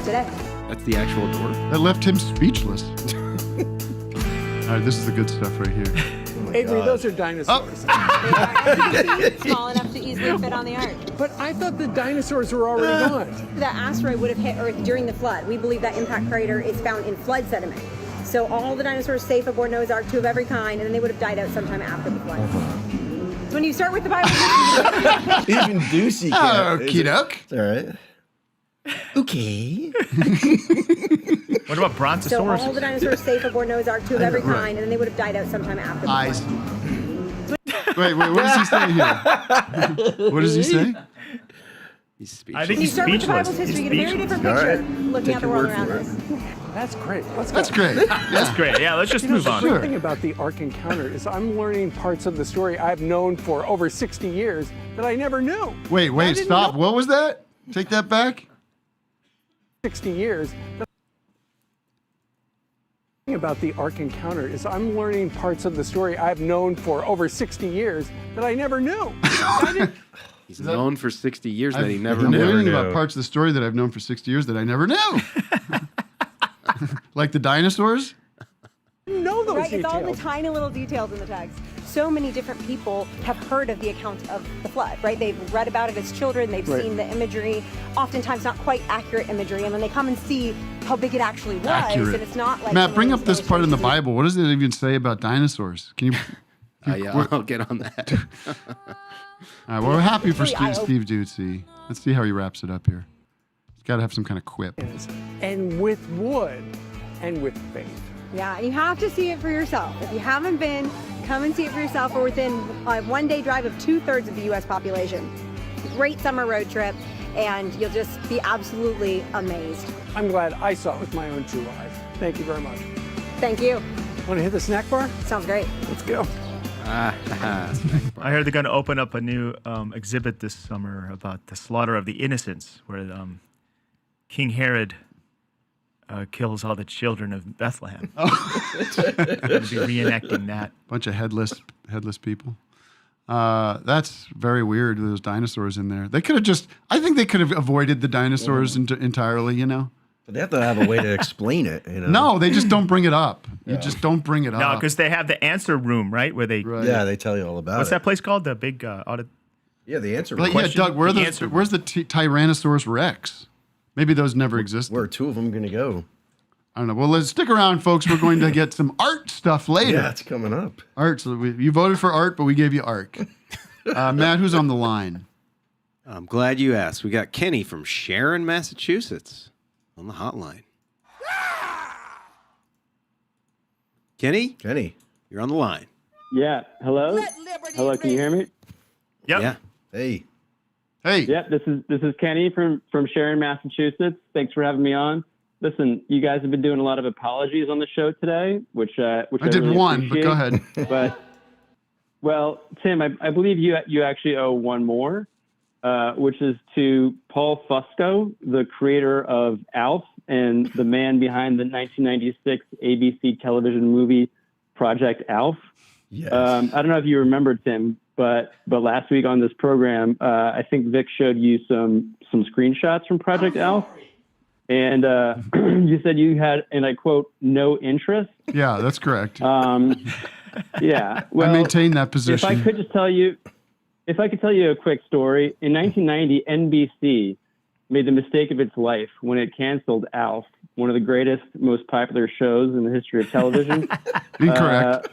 today. That's the actual door. that left him speechless. All right, this is the good stuff right here. Avery, those are dinosaurs. Small enough to easily fit on the Ark. But I thought the dinosaurs were already gone. That asteroid would have hit Earth during the flood. We believe that impact crater is found in flood sediment. So all the dinosaurs safe aboard Noah's Ark, 2 of every kind, and then they would have died out sometime after the flood. So when you start with the Bible, Even Deucey can't. Okie doke. It's all right. Okay. What about so brontosaurus? all the dinosaurs safe aboard Noah's Ark, 2 of every kind, and then they would have died out sometime after the Eyes. flood. Wait, what does he say here? What does he say? He's speechless. I think When you he's start with the speechless. Bible's history, He's you get a very different speechless. picture All right. looking Take at the your world word around for us. That's great. Let's go. That's great. That's great. Yeah, let's just You know, move the on. great thing about the Ark Encounter is I'm learning parts of the story I've known for over 60 years that I never knew. Wait, stop. What was that? Take that back. 60 years. The thing about the Ark Encounter is I'm learning parts of the story I've known for over 60 years that I never knew. He's known for 60 years that he never I'm knew. learning about parts of the story that I've known for 60 years that I never knew. Like the dinosaurs? Know those Right, it's all the details. tiny little details in the text. So many different people have heard of the account of the flood, right? They've read about it as children, they've Right. seen the imagery, oftentimes not quite accurate imagery, and then they come and see how big it actually was, Accurate. and it's not like Matt, bring one up of this those part in the illustrations. Bible. What does it even say about dinosaurs? Can you? Yeah, I'll get on that. All right, well, we're happy for It's really Steve Ducey. Let's see how he wraps it up here. He's got to have some kind of quip. And with wood and with faith. Yeah, and you have to see it for yourself. If you haven't been, come and see it for yourself. We're within a one-day drive of 2/3 of the U.S. population. Great summer road trip, and you'll just be absolutely amazed. I'm glad I saw it with my own 2 eyes. Thank you very much. Thank you. Want to hit the snack bar? Sounds great. Let's go. I heard they're going to open up a new exhibit this summer about the slaughter of the innocents, where King Herod kills all the children of Bethlehem. Going to be reenacting that. Bunch of headless people. That's very weird with those dinosaurs in there. They could have just, I think they could have avoided the dinosaurs entirely, you know? But they have to have a way to explain it. You know? No, they just don't bring it up. You just don't bring it No, up. because they have the answer room, right? Where they. Yeah, they tell you all about What's it. that place called? The big audit. Yeah, the answer. Like, yeah, question? Doug, where's The the answer. Tyrannosaurus Rex? Maybe those never existed. Where are 2 of them going to go? I don't know. Well, let's stick around, folks. We're going to get some art stuff later. Yeah, it's coming up. Art. So you voted for art, but we gave you art. Matt, who's on the line? I'm glad you asked. We got Kenny from Sharon, Massachusetts on the hotline. Kenny, you're on the line. Yeah. Hello. Hello. Can you hear me? Yep. Yeah. Hey. Yep. This is Kenny from Sharon, Massachusetts. Thanks for having me on. Listen, you guys have been doing a lot of apologies on the show today, which I did really one, but go appreciate. ahead. But well, Tim, I believe you actually owe one more, which is to Paul Fusco, the creator of Alf and the man behind the 1996 ABC television movie Project Alf. Yes. I don't know if you remember, Tim, but last week on this program, I think Vic showed you some screenshots from Project Alf, and you said you had, and I quote, no interest. Yeah, that's correct. Yeah, well, I maintain that position. If I could tell you a quick story, in 1990, NBC made the mistake of its life when it canceled Alf, one of the greatest, most popular shows in the history of television. Incorrect.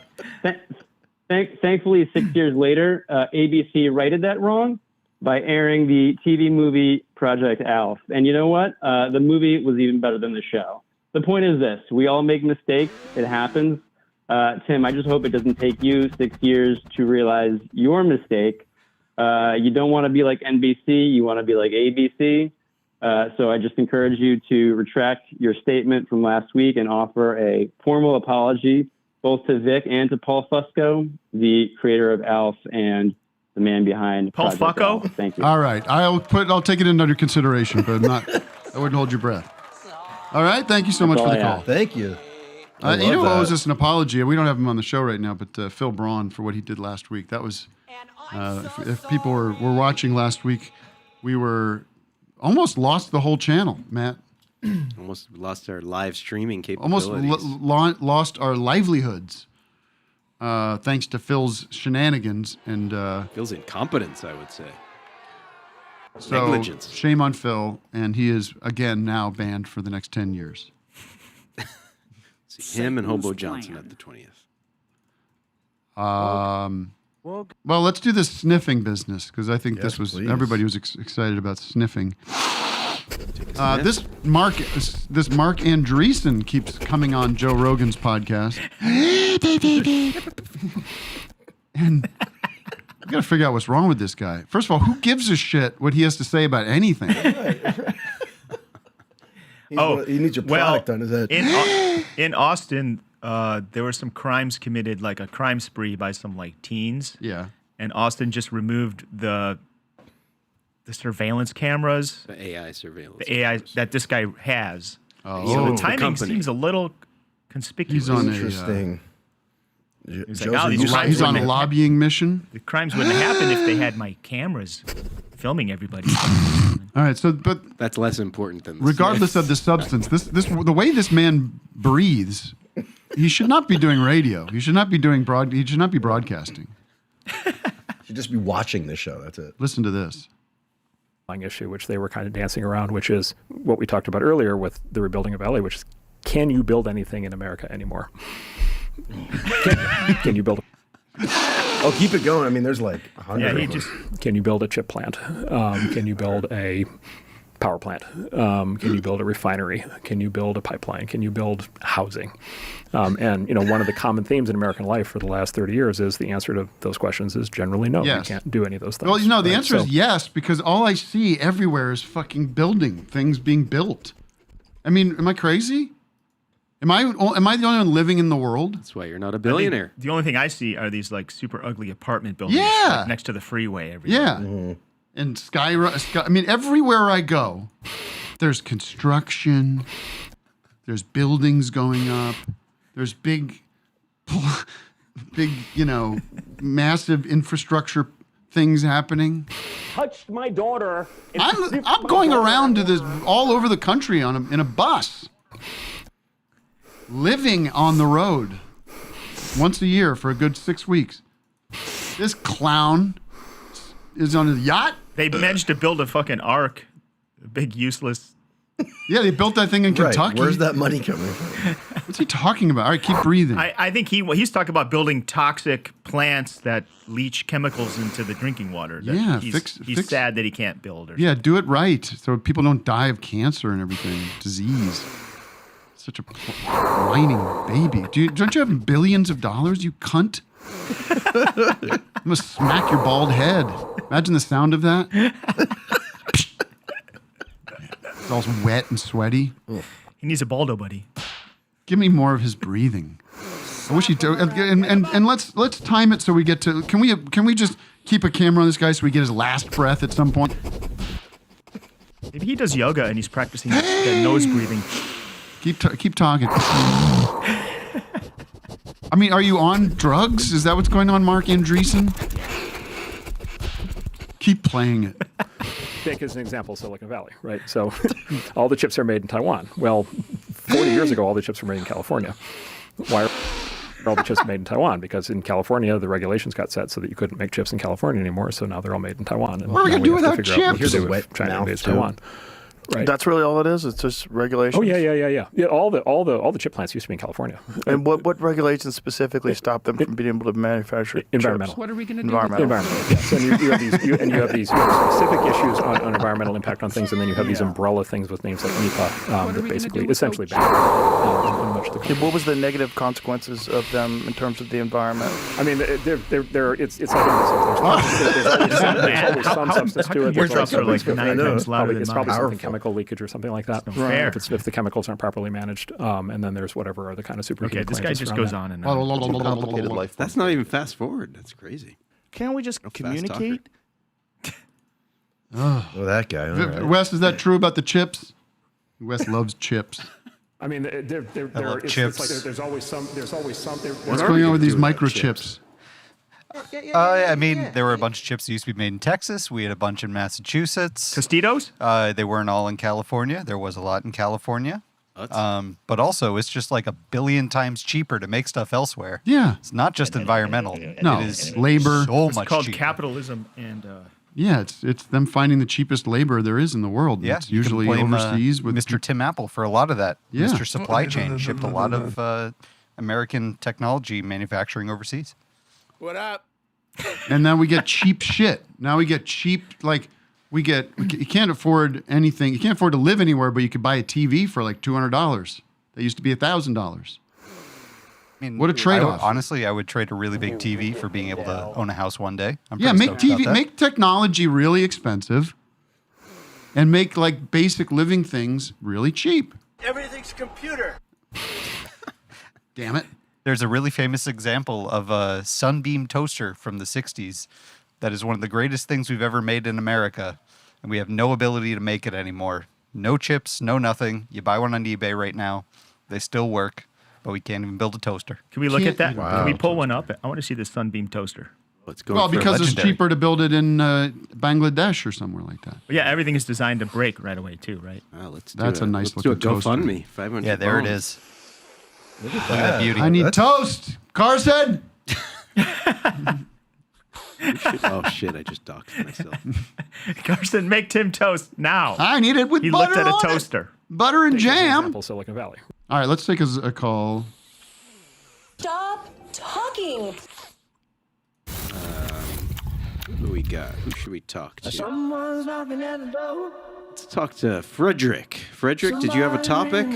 Thankfully, 6 years later, ABC righted that wrong by airing the TV movie Project Alf. And you know what? The movie was even better than the show. The point is this. We all make mistakes. It happens. Tim, I just hope it doesn't take you 6 years to realize your mistake. You don't want to be like NBC. You want to be like ABC. So I just encourage you to retract your statement from last week and offer a formal apology both to Vic and to Paul Fusco, the creator of Alf and the man behind Paul Project Fusco? Alf. Thank you. All right. I'll take it under consideration, but I wouldn't hold your breath. All right. Thank you so much for the call. Thank you. You know who owes us an apology? We don't have him on the show right now, but Phil Braun for what he did last week. That was, if people were watching last week, we were almost lost the whole channel, Matt. Almost lost our live streaming Almost capabilities. lost our livelihoods thanks to Phil's shenanigans and Phil's incompetence, I would say. So Negligence. Shame on Phil, and he is again now banned for the next 10 years. Him and Hobo Johnson at the 20th. Well, let's do the sniffing business because I think Yes, please. everybody was excited about sniffing. This Mark Andreessen keeps coming on Joe Rogan's podcast, and we got to figure out what's wrong with this guy. First of all, who gives a shit what he has to say about anything? He needs your product on his head. In Austin, there were some crimes committed, like a crime spree by some like teens. Yeah. And Austin just removed the surveillance cameras. The AI surveillance. The AI that this guy has. Oh. So the The timing company. seems a little conspicuous. He's on Interesting. He's like, oh, these crimes he's on a wouldn't- lobbying mission. The crimes wouldn't happen if they had my cameras filming everybody. All right, so but that's less important than the regardless of the substance, the way this man breathes, he should not be doing radio. He should not be doing He should not be broadcasting. Should just be watching the show. That's it. Listen to this. Issue, which they were kind of dancing around, which is what we talked about earlier with the rebuilding of LA, which is, can you build anything in America anymore? Can you build? Oh, keep it going. I mean, there's like 100 of them. Can you build a chip plant? Can you build a power plant? Can you build a refinery? Can you build a pipeline? Can you build housing? And one of the common themes in American life for the last 30 years is the answer to those questions is generally no. Yes. You can't do any of those things. Well, the right? answer is So- yes, because all I see everywhere is fucking things being built. I mean, am I crazy? Am I the only one living in the world? That's why you're not a billionaire. The only thing I see are these like super ugly apartment buildings Yeah. like, next to the freeway everywhere. Yeah. And I mean, everywhere I go, there's construction, there's buildings going up, there's big, massive infrastructure things happening. Touched my daughter. I'm going around to this all over the country in a bus, living on the road once a year for a good 6 weeks. This clown is on a yacht. They managed to build a fucking ark, a big useless. Yeah, they built that thing in Right. Kentucky. Where's that money coming from? What's he talking about? All right, keep breathing. I think he's talking about building toxic plants that leach chemicals into the drinking water. That Yeah, he's fix- sad that he can't build. Or Yeah, do it right so people don't die of cancer and everything, disease. Such a whining baby. Don't you have billions of dollars, you cunt? I'm gonna smack your bald head. Imagine the sound of that. It's all wet and sweaty. He needs a baldo buddy. Give me more of his breathing. I wish he'd do. And let's time it so we get to. Can we just keep a camera on this guy so we get his last breath at some point? Maybe he does yoga and he's practicing that nose breathing. Keep talking. I mean, are you on drugs? Is that what's going on, Mark Andreessen? Keep playing it. Take as an example Silicon Valley, right? So all the chips are made in Taiwan. Well, 40 years ago, all the chips were made in California. Why are all the chips made in Taiwan? Because in California, the regulations got set so that you couldn't make chips in California anymore. So now they're all made in Taiwan. And What are we now gonna do have to without figure out what chips? to do Wet if China mouth, invades too. Taiwan. Right. That's really all it is. It's just regulations. Oh yeah. All the chip plants used to be in California. And what regulations specifically stop them from being able to manufacture Environmental. chips? What are we going to do? Environmental. Yes. And you have these specific issues on environmental impact on things, and then you have these umbrella things with names like NEPA that basically essentially ban in much of the country. What was the negative consequences of them in terms of the environment? I mean, it's like there's always some substance to it. Your drops are like 9 times louder than It's probably mine. something chemical leakage or something like that. fair. If the chemicals aren't properly managed, and then there's whatever other kind of superheated Okay, this guy claims just around goes that. on and on. That's not even fast forward. That's crazy. Can't we just communicate? Oh, that guy. all right. Wes, is that true about the chips? Wes loves chips. I mean, it's like there's always some. What's going on with these microchips? I mean, there were a bunch of chips that used to be made in Texas. We had a bunch in Massachusetts. Tostitos? They weren't all in California. There was a lot in California. But also, it's just like 1 billion times cheaper to make stuff elsewhere. Yeah. It's not just environmental. No, it is labor. so It's much called cheaper. capitalism and Yeah, it's them finding the cheapest labor there is in the world. Yeah, It's you can usually blame, overseas with Mr. Tim Apple for a lot of that. Yeah. Mr. Supply Chain shipped a lot of American technology manufacturing overseas. What up? And then we get cheap shit. Now we get cheap, like you can't afford anything. You can't afford to live anywhere, but you could buy a TV for like $200. That used to be $1,000. I mean, what a trade-off. Honestly, I would trade a really big TV for being able to own a house one day. I'm Yeah, pretty make stoked about TV, that. make technology really expensive, and make like basic living things really cheap. Everything's computer. Damn it. There's a really famous example of a Sunbeam toaster from the 60s that is one of the greatest things we've ever made in America, and we have no ability to make it anymore. No chips, no nothing. You buy one on eBay right now. They still work, but we can't even build a toaster. Can we look at that? Can we pull one up? I want to see the Sunbeam toaster. Let's go. Well, because it's cheaper to build it in Bangladesh or somewhere like that. Yeah, everything is designed to break right away too, right? That's a nice let's do looking a toaster. GoFundMe. 500. Yeah, there it bones. is. Look at that beauty. I need toast, Carson. Oh shit! I just doxed myself. Carson, make Tim toast now. I need it with he butter looked at a on it. toaster. Butter and Take as an jam. example, Silicon Valley. All right, let's take a call. Stop talking. Who do we got? Who should we talk to? Someone's knocking at the door. Let's talk to Frederick. Frederick, did you have a topic?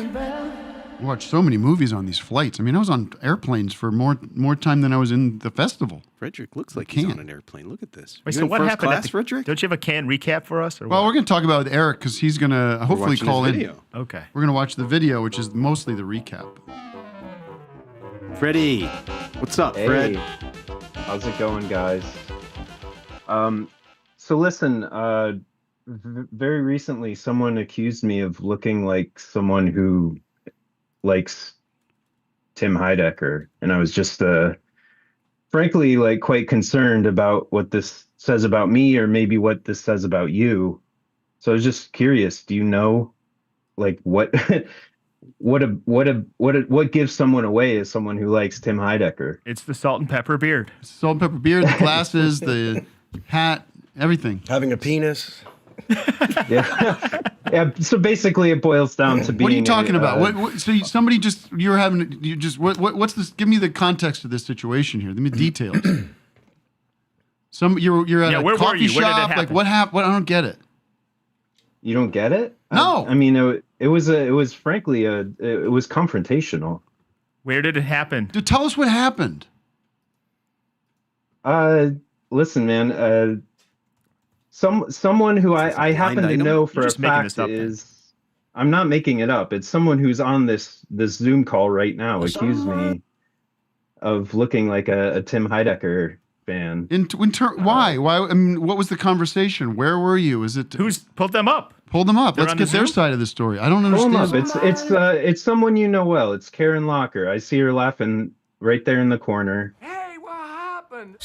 I watched so many movies on these flights. I mean, I was on airplanes for more time than I was in the festival. Frederick looks like he's on an airplane. Look at this. Wait, You so in what first happened? class, Frederick? Don't you have a canned recap for us? Or Well, what? we're going to talk about with Eric because he's going to hopefully watching call his in. video. Okay. We're going to watch the video, which is mostly the recap. Freddie, what's up, Hey, Fred? how's it going, guys? So listen, very recently, someone accused me of looking like someone who likes Tim Heidecker, and I was just, frankly, like quite concerned about what this says about me, or maybe what this says about you. So I was just curious. Do you know, like, what? What gives someone away as someone who likes Tim Heidecker? It's the salt and pepper beard. Salt and pepper beard, the glasses, the hat, everything. Having a penis. Yeah. So basically, it boils down to being. What are you talking about? Somebody just what's this? Give me the context of this situation here. Give me details. You're at a where were coffee you? Where did it shop. Like happen? what happened? What I don't get it. You don't get it? No. I mean, it was frankly it was confrontational. Where did it happen? Dude, tell us what happened. Listen, man. Someone who I happen to know for a fact is. I'm not making it up. It's someone who's on this Zoom call right now. Accused me of looking like a Tim Heidecker fan. Why? Why? I mean, what was the conversation? Where were you? Is it who's pulled them up? Pull them up. They're Let's on get the their Zoom? side of the story. I don't Pull understand. them up. It's someone you know well. It's Karen Locker. I see her laughing right there in the corner.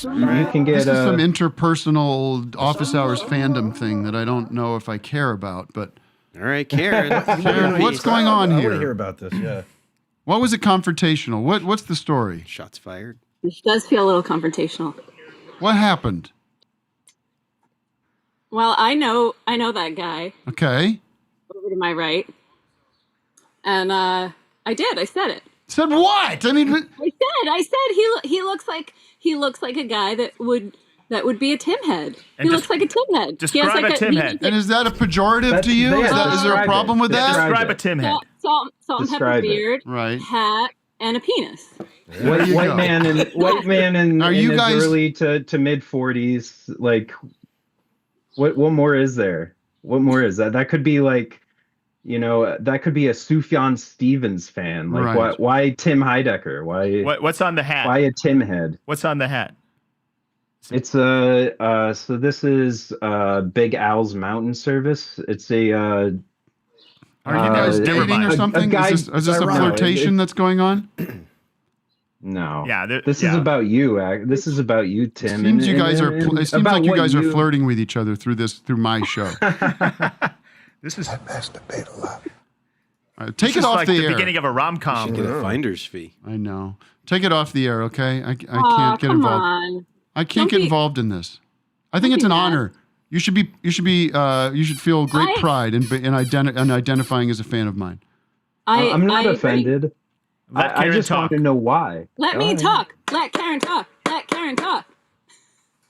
You can get This is some interpersonal office hours fandom thing that I don't know if I care about. But all right, Karen. Karen, what's going on I here? want to hear about this. Yeah. What was it confrontational? What's the story? Shots fired. This does feel a little confrontational. What happened? Well, I know that guy Okay. over to my right, and I said it. Said what? I mean, I said he looks like a guy that would be a Tim head. And He looks like a Tim head. He has describe like a Tim head. and is that a pejorative to you? Is there a problem with that? Describe a Tim head. salt and pepper Describe it. beard, Right. hat, and a penis. There you White go. man in Are in you his guys- early to mid 40s. Like, what more is there? What more is that? That could be like, that could be a Sufjan Stevens fan. Like, Right. why Tim Heidecker? Why What's on the hat? why a Tim head? What's on the hat? It's so this is Big Al's Mountain Service. It's a Are you guys never dating or mind. something? guy- Is this a no, flirtation that's going on? no. Yeah, This is about you. This is about you, Tim. Seems you guys are. and It seems about like you what guys are flirting with each other through my show. This is Take this it is off like the the air. beginning of a rom-com. Should get a finder's fee. I know. Take it off the air, okay? I Aw, can't get come involved. on. I can't Don't get be- involved in this. I think it's be an mad. honor. You should feel great pride in identifying as a fan of mine. I'm not agree. offended. I just want to know why. Let me talk. Let Karen talk. Let Karen talk.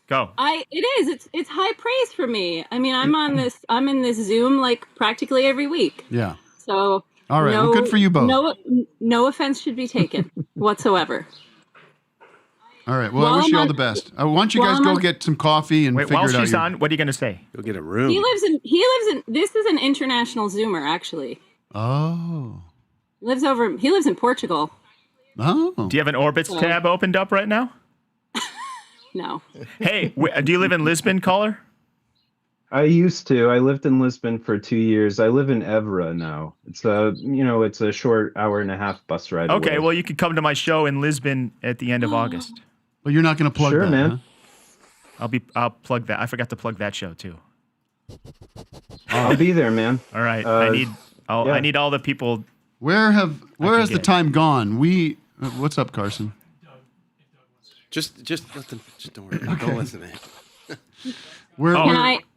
Go. It's high praise for me. I mean, I'm in this Zoom like practically every week. Yeah. So all right. Well, good for you both. No offense should be taken whatsoever. All right. Well, I wish you all the best. Why don't you guys go get some coffee and figure while it out. she's on, what are you going to say? Go get a room. He lives in. This is an international Zoomer, actually. Oh. He lives in Portugal. Oh. Do you have an Orbits tab opened up right now? No. Hey, do you live in Lisbon, caller? I used to. I lived in Lisbon for 2 years. I live in Evra now. It's a short 1.5-hour bus ride. Okay, away. well, you can come to my show in Lisbon at the end of August. But you're not going to plug Sure, that, man. huh? I'll plug that. I forgot to plug that show too. I'll be there, man. All right. Yeah. I need all the people. Where has the time gone? What's up, Carson? Just let them. Just don't worry. Don't listen to him.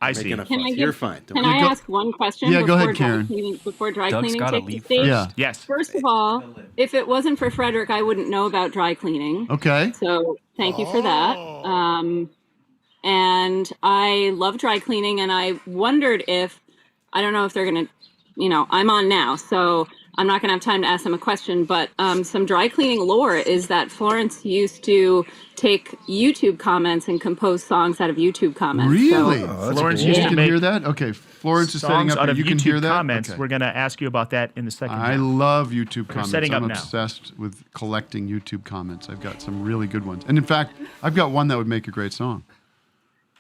I see. You're fine. Can I ask one question? Yeah, go ahead, Karen. Before dry Doug's cleaning gotta takes the leave stage? Yeah. Yes. First of all, if it wasn't for Frederick, I wouldn't know about dry cleaning. Okay. So thank you for that. And I love dry cleaning, and I wondered if, I don't know if they're going to, I'm on now, so I'm not going to have time to ask them a question, but some dry cleaning lore is that Florence used to take YouTube comments and compose songs out of YouTube comments. Really? So, Florence You used to can make hear that? Okay. Florence is setting songs up. out of You can YouTube hear that? comments. Okay. We're going to ask you about that in the second I half. love YouTube comments. setting up I'm now. obsessed with collecting YouTube comments. I've got some really good ones. And in fact, I've got one that would make a great song.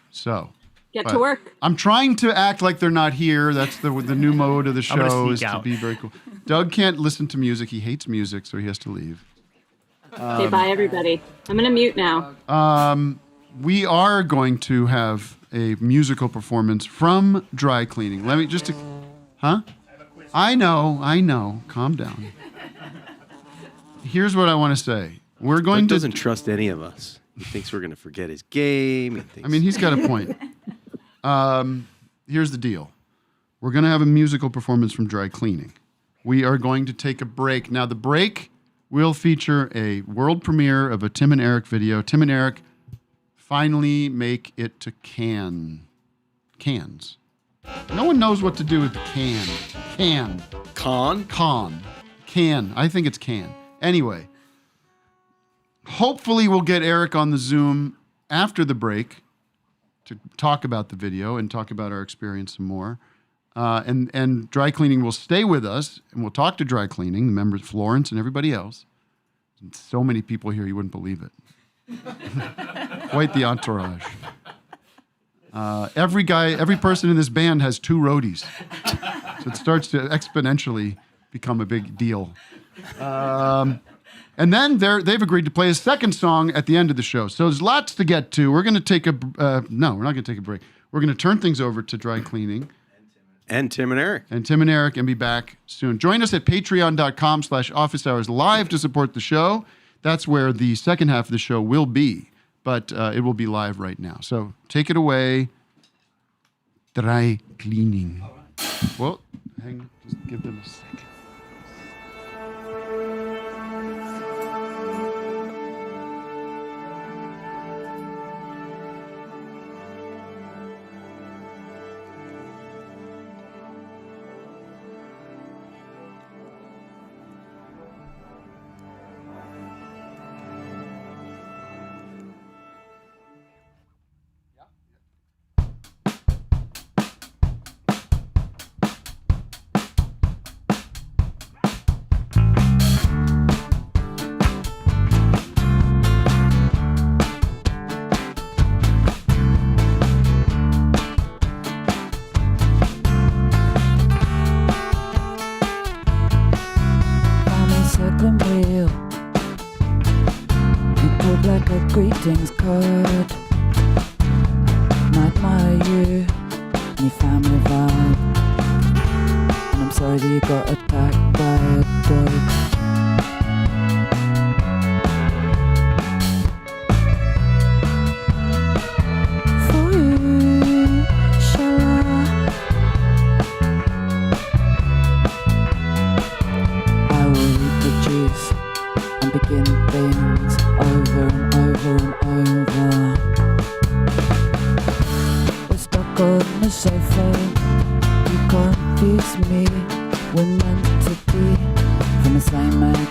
So. Get to work. I'm trying to act like they're not here. That's the new mode of the I'm gonna show sneak is to out. be very cool. Doug can't listen to music. He hates music, so he has to leave. Say bye, everybody. I'm going to mute now. We are going to have a musical performance from dry cleaning. Let me just... Huh? I know. Calm down. Here's what I want to say. We're going Doug doesn't trust any of us. He thinks we're going to forget his game. I mean, he's got a point. Here's the deal. We're going to have a musical performance from dry cleaning. We are going to take a break. Now, the break will feature a world premiere of a Tim and Eric video. Tim and Eric finally make it to cans. No one knows what to do with can. Can. I think it's can. Anyway, hopefully we'll get Eric on the Zoom after the break to talk about the video and talk about our experience some more. And dry cleaning will stay with us, and we'll talk to dry cleaning, the members, Florence and everybody else. And so many people here, you wouldn't believe it. Quite the entourage. Every person in this band has 2 roadies. So it starts to exponentially become a big deal. And then they've agreed to play a second song at the end of the show. So there's lots to get to. We're going to take no, we're not going to take a break. We're going to turn things over to dry cleaning. And Tim and Eric. And be back soon. Join us at patreon.com/office hours live to support the show. That's where the second half of the show will be. But it will be live right now. So take it away. Dry cleaning. Well, hang on. Just give them a second. Greetings card. Might admire you and your family vibe. And I'm sorry that you got attacked by a dog. For you, on the sofa. You confuse me. We're meant to be from the same egg,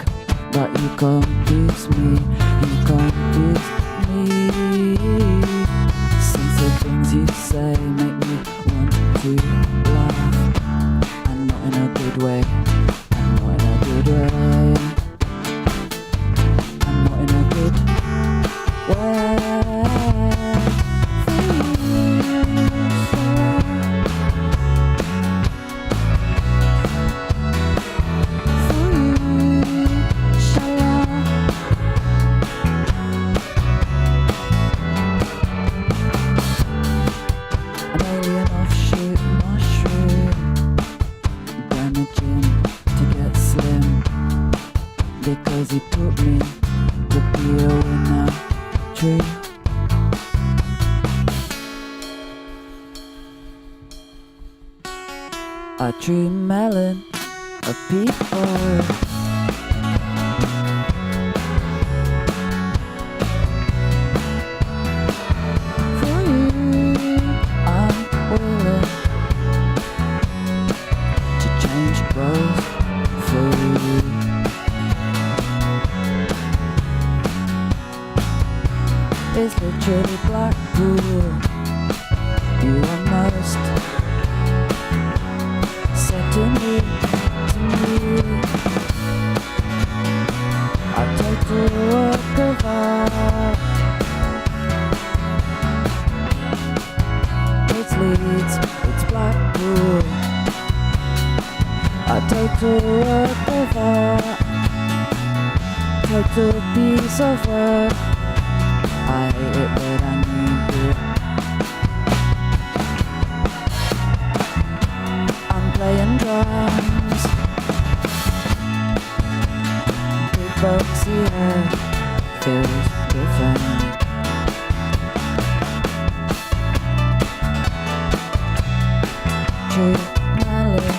but you confuse me. You confuse me. Since the things you say make me want to laugh, and not in a good way. And not in a good way. And not in a good way. Because he taught me to be a winner, true. A true melon of people. For you, I'm willing to change roles for you. It's literally Blackpool. You are most certainly to me. I take the work of art. It's Leeds, it's Blackpool. I take the work of art. Take the piece of work. I hate it, but I need it. I'm playing drums. Big boxy hair feels different. True melon.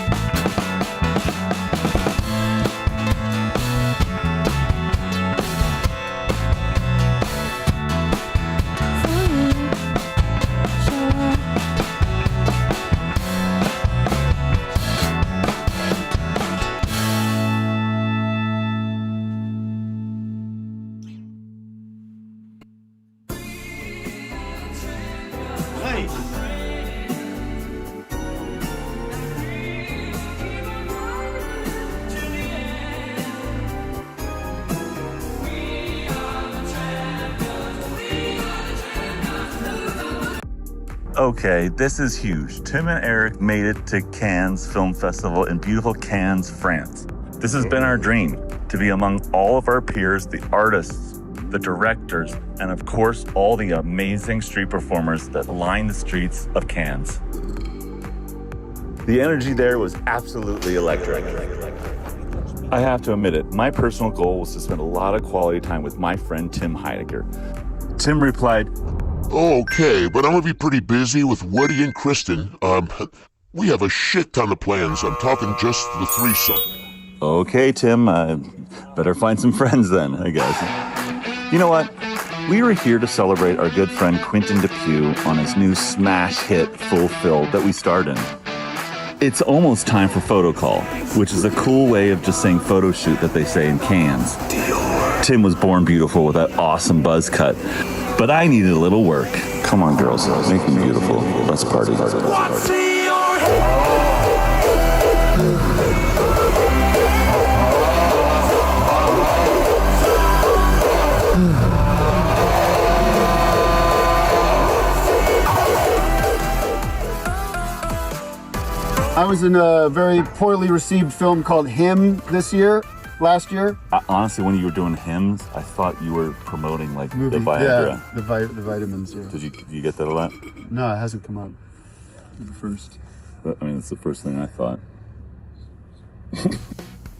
Okay, this is huge. Tim and Eric made it to Cannes Film Festival in beautiful Cannes, France. This has been our dream, to be among all of our peers, the artists, the directors, and of course, all the amazing street performers that line the streets of Cannes. The energy there was absolutely electric. I have to admit it, my personal goal was to spend a lot of quality time with my friend Tim Heidecker. Tim replied, Okay, but I'm gonna be pretty busy with Woody and Kristen. We have a shit ton of plans. I'm talking just the threesome. Okay, Tim, better find some friends then, I guess. You know what? We were here to celebrate our good friend Quentin Depew on his new smash hit, Fulfilled, that we starred in. It's almost time for photo call, which is a cool way of just saying photo shoot that they say in Cannes. Tim was born beautiful with that awesome buzz cut, but I needed a little work. Come on, girls, make me beautiful. Let's party. What's in your head? I was in a very poorly received film called Him last year. Honestly, when you were doing hymns, I thought you were promoting like Movie. the Viagra. Yeah, the vitamins, yeah. Did you get that a lot? No, it hasn't come up. The first. I mean, it's the first thing I thought.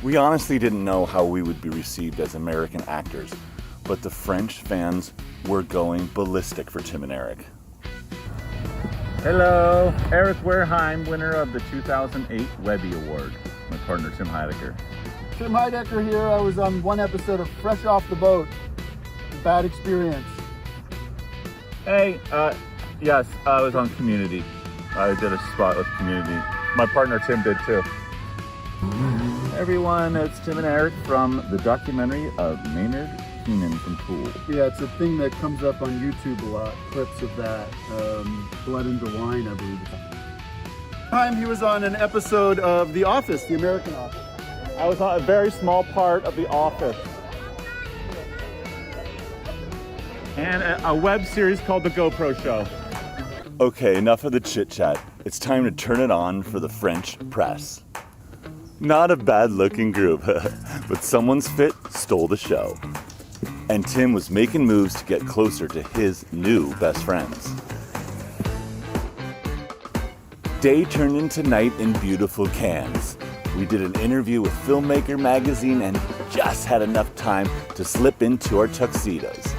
We honestly didn't know how we would be received as American actors, but the French fans were going ballistic for Tim and Eric. Hello, Eric Wareheim, winner of the 2008 Webby Award. My partner, Tim Heidecker. Tim Heidecker here. I was on one episode of Fresh Off the Boat. Bad experience. Hey, yes, I was on Community. I did a spot with Community. My partner Tim did too. Hey everyone, it's Tim and Eric from the documentary of Maynard Keenan from Tool. Yeah, it's a thing that comes up on YouTube a lot, clips of that. Blood into Wine, I believe. Time he was on an episode of The Office, The American Office. I was on a very small part of The Office. And a web series called The GoPro Show. Okay, enough of the chit-chat. It's time to turn it on for the French press. Not a bad-looking group, but someone's fit stole the show. And Tim was making moves to get closer to his new best friends. Day turned into night in beautiful Cannes. We did an interview with Filmmaker magazine and just had enough time to slip into our tuxedos.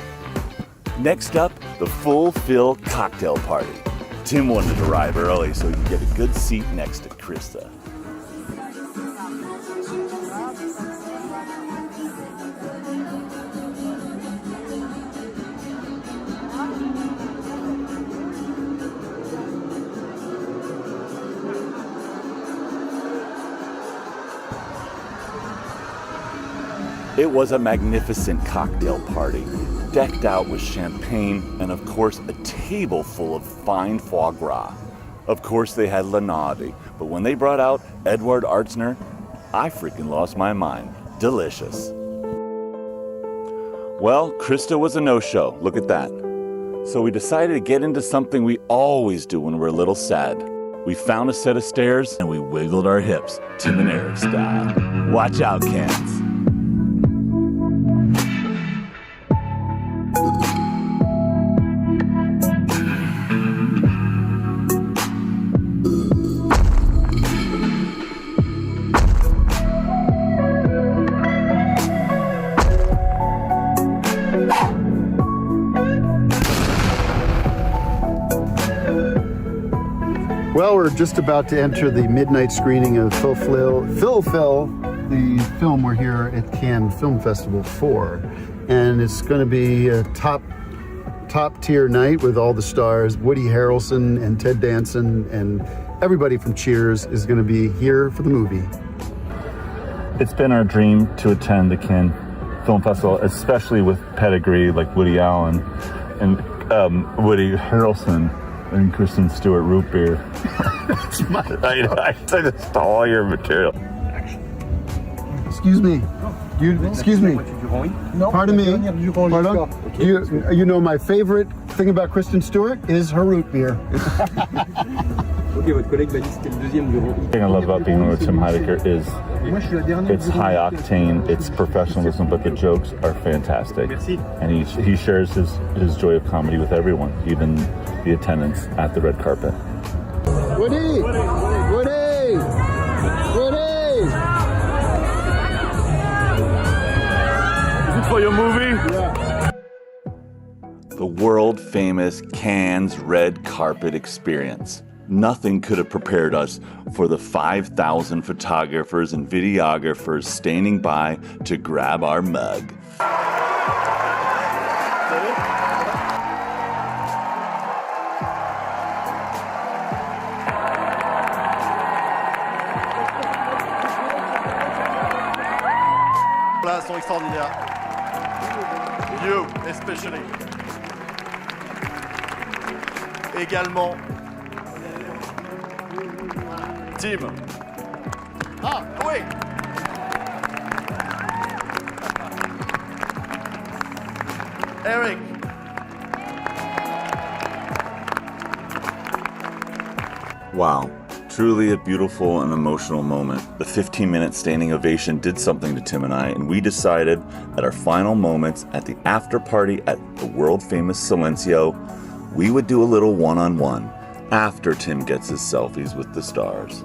Next up, the full fill cocktail party. Tim wanted to arrive early so he could get a good seat next to Krista. It was a magnificent cocktail party, decked out with champagne and of course a table full of fine foie gras. Of course they had Lenardi, but when they brought out Edward Artsner, I freaking lost my mind. Delicious. Well, Krista was a no-show, look at that. So we decided to get into something we always do when we're a little sad. We found a set of stairs and we wiggled our hips, Tim and Eric style. Watch out, Cans. Well, we're just about to enter the midnight screening of Phil, the film we're here at Cannes Film Festival for. And it's going to be a top tier night with all the stars. Woody Harrelson and Ted Danson and everybody from Cheers is going to be here for the movie. It's been our dream to attend the Cannes Film Festival, especially with pedigree like Woody Allen and Woody Harrelson and Kristen Stewart root beer. I stole all your material. Excuse me. Excuse me. Pardon me. Pardon? You know my favorite thing about Kristen Stewart is her root beer. The thing I love about being with Tim Heidecker is it's high octane, it's professionalism, but the jokes are fantastic. And he shares his joy of comedy with everyone, even the attendants at the red carpet. Woody! Woody! Woody! Is it for your movie? Yeah. The world famous Cannes red carpet experience. Nothing could have prepared us for the 5,000 photographers and videographers standing by to grab our mug. Là, sont extraordinaires. You, especially. Également. Tim. Ah, oui. Eric. Wow, truly a beautiful and emotional moment. The 15-minute standing ovation did something to Tim and I, and we decided at our final moments at the after party at the world-famous Silencio, we would do a little one-on-one after Tim gets his selfies with the stars.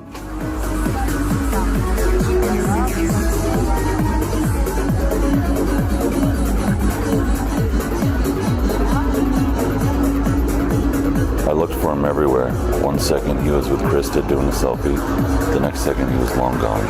I looked for him everywhere. 1 second he was with Krista doing a selfie. The next second he was long gone.